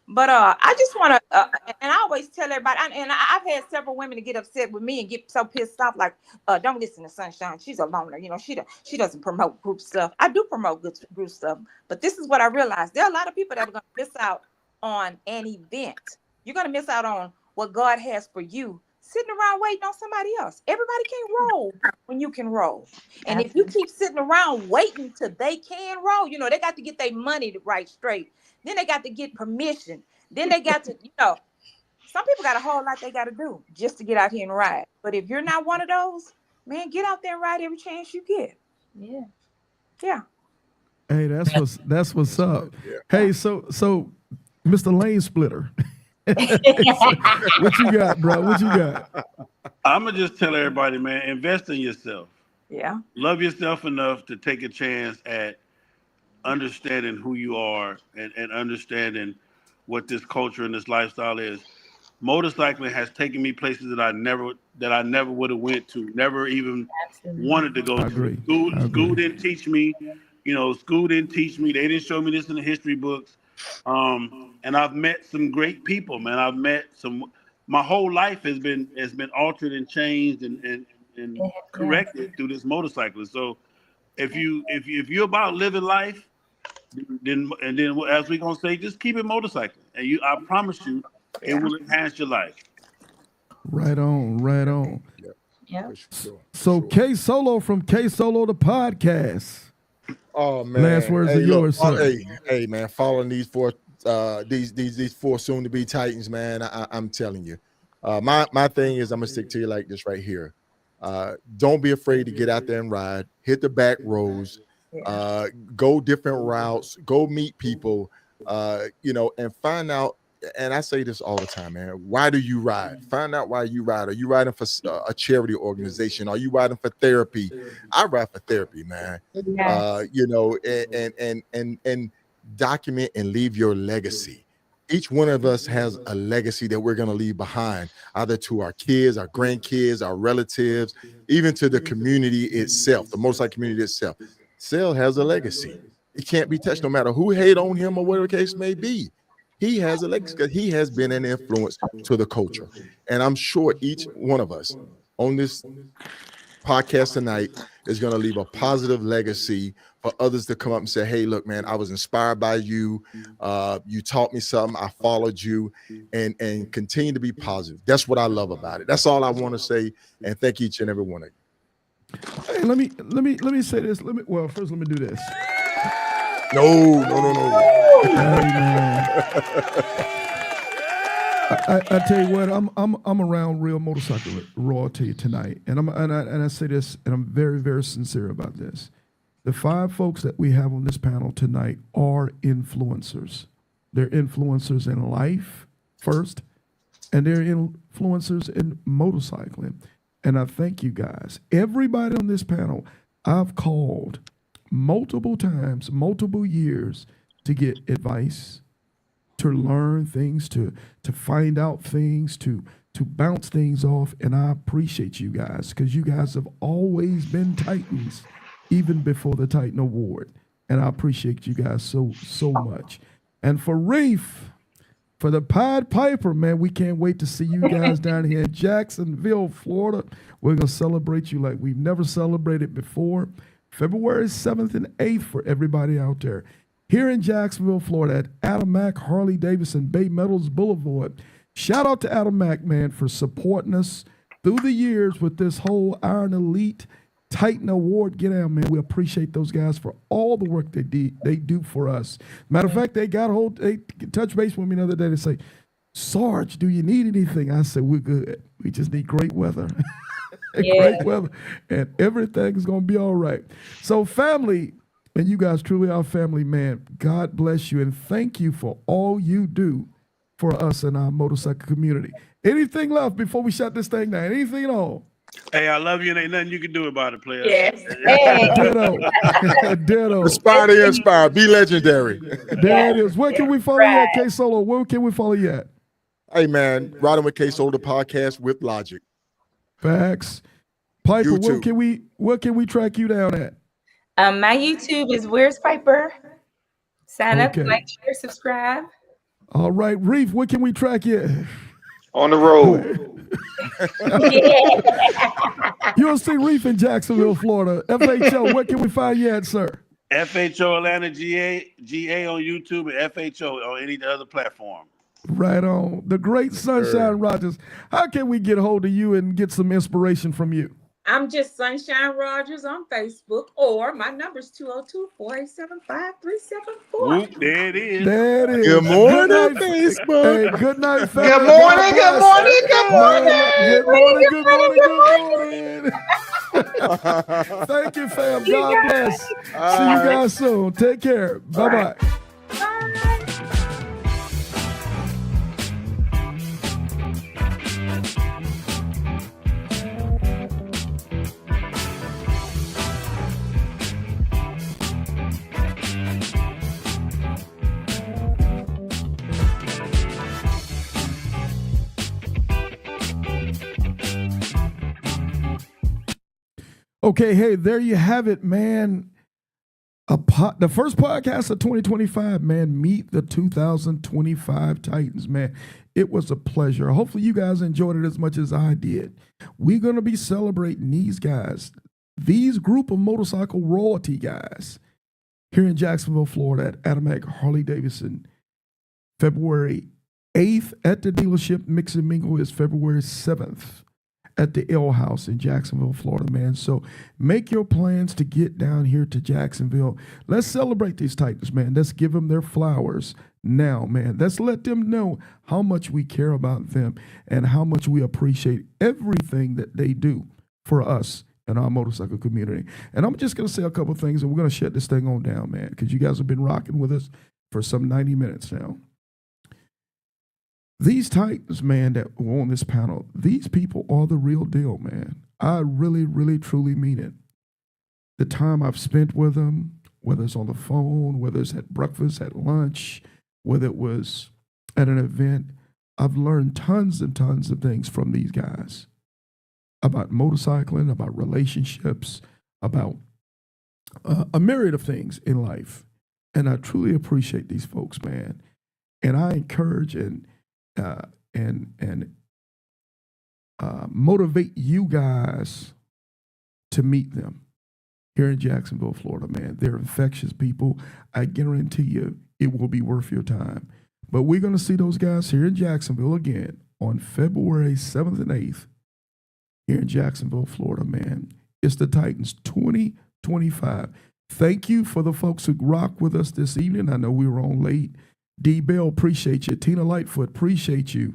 But I just want to, and I always tell everybody, I've had several women to get upset with me and get so pissed off, like, don't listen to Sunshine. She's a loner. She doesn't promote group stuff. I do promote good group stuff, but this is what I realized. There are a lot of people that are going to miss out on an event. You're going to miss out on what God has for you, sitting around waiting on somebody else. Everybody can't roll when you can roll. And if you keep sitting around waiting till they can roll, they got to get their money right straight. Then they got to get permission. Then they got to, some people got a whole lot they got to do just to get out here and ride. But if you're not one of those, man, get out there and ride every chance you get. Yeah. Yeah. Hey, that's what's up. Yeah. Hey, so Mr. Lane Splitter. What you got, bro? What you got? I'm gonna just tell everybody, man, invest in yourself. Yeah. Love yourself enough to take a chance at understanding who you are and understanding what this culture and this lifestyle is. Motorcycling has taken me places that I never would have went to, never even wanted to go I to. agree. School didn't teach me, school didn't teach me. They didn't show me this in the history books. And I've met some great people, man. I've met my whole life has been altered and changed and corrected through this motorcycle. So if you're about living life, then as we're gonna say, just keep it motorcycling. And I promise you, it will enhance your life. Right on. Yeah. So K Solo from K Solo the podcast. Oh man! Last words are yours, sir. Hey man, following these four soon to be Titans, man. I'm telling you, my thing is I'm gonna stick to you like this right here. Don't be afraid to get out there and ride. Hit the back roads. Go different routes. Go meet people. And find out. And I say this all the time, man. Why do you ride? Find out why you ride. Are you riding for a charity organization? Are you riding for therapy? I ride for therapy, man. Yes. And document and leave your legacy. Each one of us has a legacy that we're going to leave behind, either to our kids, our grandkids, our relatives, even to the community itself, the motorcycle community itself. Sale has a legacy. It can't be touched no matter who hate on him or whatever the case may be. He has a legacy because he has been an influence to the culture. And I'm sure each one of us on this podcast tonight is going to leave a positive legacy for others to come up and say, hey, look, man, I was inspired by you. You taught me something. I followed you and continue to be positive. That's what I love about it. That's all I want to say. And thank each and every one of you. Hey, let me say this. First let me do this. No. Hey, man. I tell you what, I'm around real motorcycle royalty tonight, and I say this, and I'm very, very sincere about this. The 5 folks that we have on this panel tonight are influencers. They're influencers in life first, and they're influencers in motorcycling. And I thank you guys. Everybody on this panel, I've called multiple times, multiple years to get advice, to learn things, to find out things, to bounce things off. And I appreciate you guys because you guys have always been Titans, even before the Titan Award. And I appreciate you guys so much. And for Reef, for the Pied Piper, man, we can't wait to see you guys down here in Jacksonville, Florida. We're going to celebrate you like we've never celebrated before. February 7th and 8th for everybody out there. Here in Jacksonville, Florida at Adam Mack Harley Davidson Bay Metals Boulevard. Shout out to Adam Mack, man, for supporting us through the years with this whole Iron Elite Titan Award. Get out, man. We appreciate those guys for all the work they do for us. Matter of fact, they touch base with me the other day to say, Sarge, do you need anything? I said, we're good. We just need great weather. Great weather. And everything's going to be all right. So family, and you guys truly are family, man. God bless you and thank you for all you do for us in our motorcycle community. Anything left before we shut this thing down? Anything at all? Hey, I love you and ain't nothing you can do about it, player. Yes. Ditto. Aspire to inspire. Be legendary. There it is. Where can we follow you at, K Solo? Where can we follow you at? Hey, man. Riding with K Solo, the podcast with Logic. Facts. Piper, YouTube. where can we track you down at? My YouTube is Where's Piper. Sign up, like, share, subscribe. All right, Reef, where can we track you? On the road. You'll see Reef in Jacksonville, Florida. FHO, where can we find you at, sir? FHO Atlanta GA on YouTube and FHO on any other platform. Right on. The great Sunshine Rogers. How can we get hold of you and get some inspiration from you? I'm just Sunshine Rogers on Facebook, or my number's 202-487-5374. There it is. There it is. Good morning, Facebook. Hey, good night, family. Good morning, good morning. Thank you, fam. God bless. See you guys soon. Take care. Bye-bye. Bye. Okay, hey, there you have it, man. The first podcast of 2025, man. Meet the 2025 Titans, man. It was a pleasure. Hopefully you guys enjoyed it as much as I did. We're going to be celebrating these guys, these group of motorcycle royalty guys here in Jacksonville, Florida at Adamak Harley Davidson. February 8th at the dealership. Mix and Mingle is February 7th at the L House in Jacksonville, Florida, man. So make your plans to get down here to Jacksonville. Let's celebrate these Titans, man. Let's give them their flowers now, man. Let's let them know how much we care about them and how much we appreciate everything that they do for us and our motorcycle community. And I'm just going to say a couple things, and we're going to shut this thing on down, man, because you guys have been rocking with us for some 90 minutes now. These Titans, man, that were on this panel, these people are the real deal, man. I really, really, truly mean it. The time I've spent with them, whether it's on the phone, whether it's at breakfast, at lunch, whether it was at an event, I've learned tons and tons of things from these guys about motorcycling, about relationships, about a myriad of things in life. And I truly appreciate these folks, man. And I encourage and motivate you guys to meet them here in Jacksonville, Florida, man. They're infectious people. I guarantee you it will be worth your time. But we're going to see those guys here in Jacksonville again on February 7th and 8th here in Jacksonville, Florida, man. It's the Titans 2025. Thank you for the folks who rocked with us this evening. I know we were on late. D. Bell, appreciate you. Tina Lightfoot, appreciate you.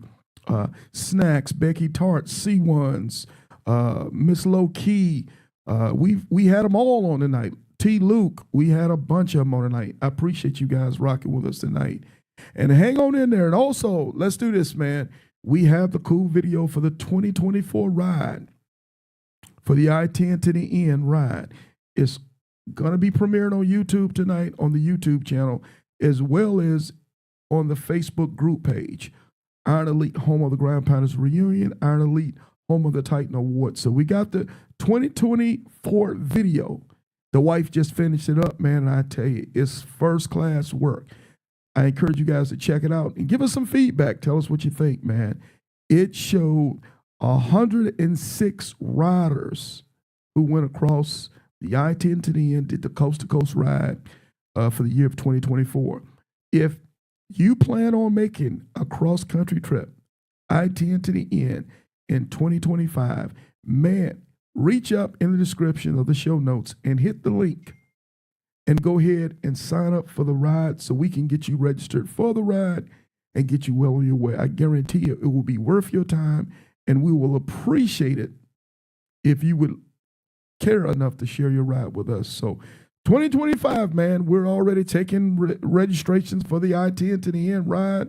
Snacks, Becky Tart, C1s, Miss Low Key. We had them all on tonight. T. Luke, we had a bunch of them on tonight. I appreciate you guys rocking with us tonight. And hang on in there. And also, let's do this, man. We have the cool video for the 2024 ride, for the I-10 to the end ride. It's going to be premiered on YouTube tonight on the YouTube channel, as well as on the Facebook group page. Iron Elite, home of the Ground Pounders Reunion. Iron Elite, home of the Titan Award. So we got the 2024 video. The wife just finished it up, man, and I tell you, it's first-class work. I encourage you guys to check it out and give us some feedback. Tell us what you think, man. It showed 106 riders who went across the I-10 to the end, did the coast-to-coast ride for the year of 2024. If you plan on making a cross-country trip, I-10 to the end in 2025, man, reach up in the description of the show notes and hit the link and go ahead and sign up for the ride so we can get you registered for the ride and get you well on your way. I guarantee you it will be worth your time, and we will appreciate it if you would care enough to share your ride with us. So 2025, man, we're already taking registrations for the I-10 to the end ride.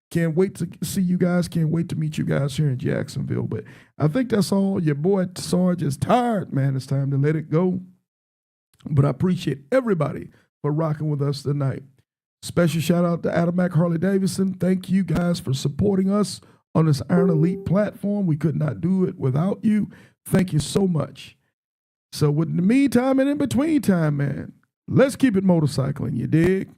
Can't wait to see you guys. Can't wait to meet you guys here in Jacksonville. But I think that's all. Your boy Sarge is tired, man. It's time to let it go. But I appreciate everybody for rocking with us tonight. Special shout out to Adamak Harley Davidson. Thank you guys for supporting us on this Iron Elite platform. We could not do it without you. Thank you so much. So with the meantime and in between time, man, let's keep it motorcycling, you dig?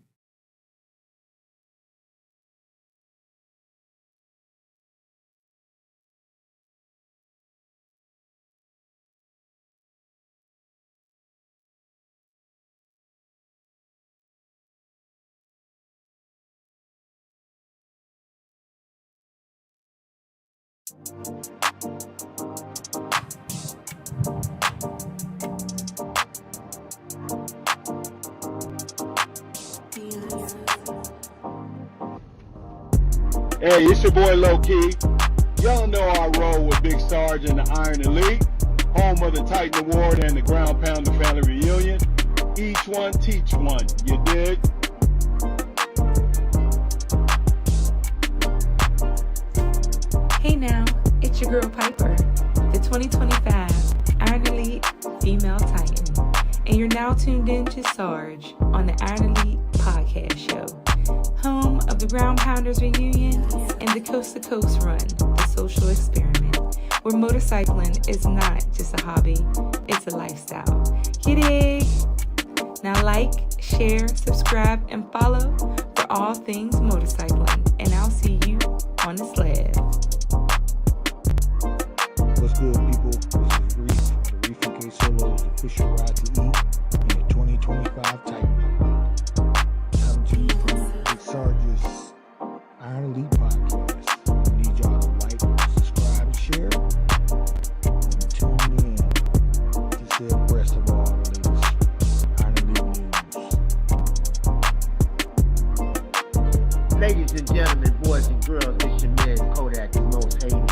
Hey, it's your boy Low Key. Y'all know I roll with Big Sarge and the Iron Elite, home of the Titan Award and the Ground Pounder Family Reunion. Each one teach one, you dig? Hey now, it's your girl Piper, the 2025 Iron Elite Female Titan, and you're now tuned in to Sarge on the Iron Elite Podcast Show, home of the Ground Pounders Reunion and the Coast to Coast Run, the social experiment, where motorcycling is not just a hobby, it's a lifestyle. You dig? Now like, share, subscribe, and follow for all things motorcycling. And I'll see you on the sled. What's good, people? This is Reef, the Reef and K Solo's official ride to eat in the 2025 Titan. Coming to you from Big Sarge's Iron Elite podcast. I need y'all to like, subscribe, and share. And tune in to stay abreast of all the latest Iron Elite news. Ladies and gentlemen, boys and girls, it's your man Kodak, the most hated,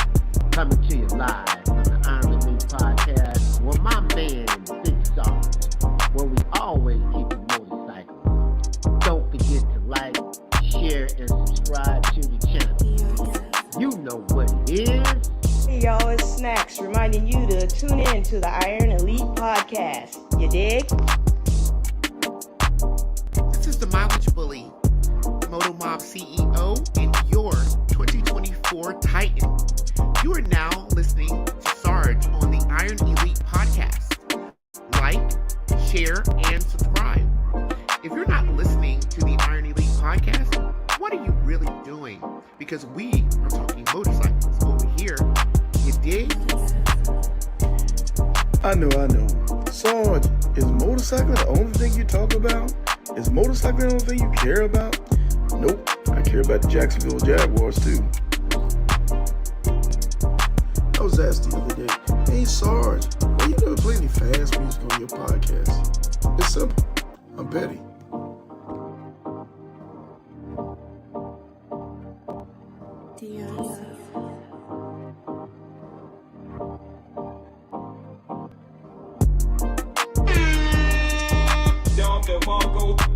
coming to you live from the Iron Elite podcast with my man Big Sarge, where we always keep it motorcycle. Don't forget to like, share, and subscribe to the channel. You know what it is. Hey y'all, it's Snacks reminding you to tune in to the Iron Elite podcast. You dig? This is the Mileage Bully, Moto Mob CEO, and your 2024 Titan. You are now listening to Sarge on the Iron Elite podcast. Like, share, and subscribe. If you're not listening to the Iron Elite podcast, what are you really doing? Because we are talking motorcycles over here. You dig? I know. Sarge, is motorcycling the only thing you talk about? Is motorcycling the only thing you care about? Nope, I care about the Jacksonville Jaguars too. I was asked the other day, hey Sarge, why you never play any fast music on your podcast? It's simple, I'm petty. Don't get one go.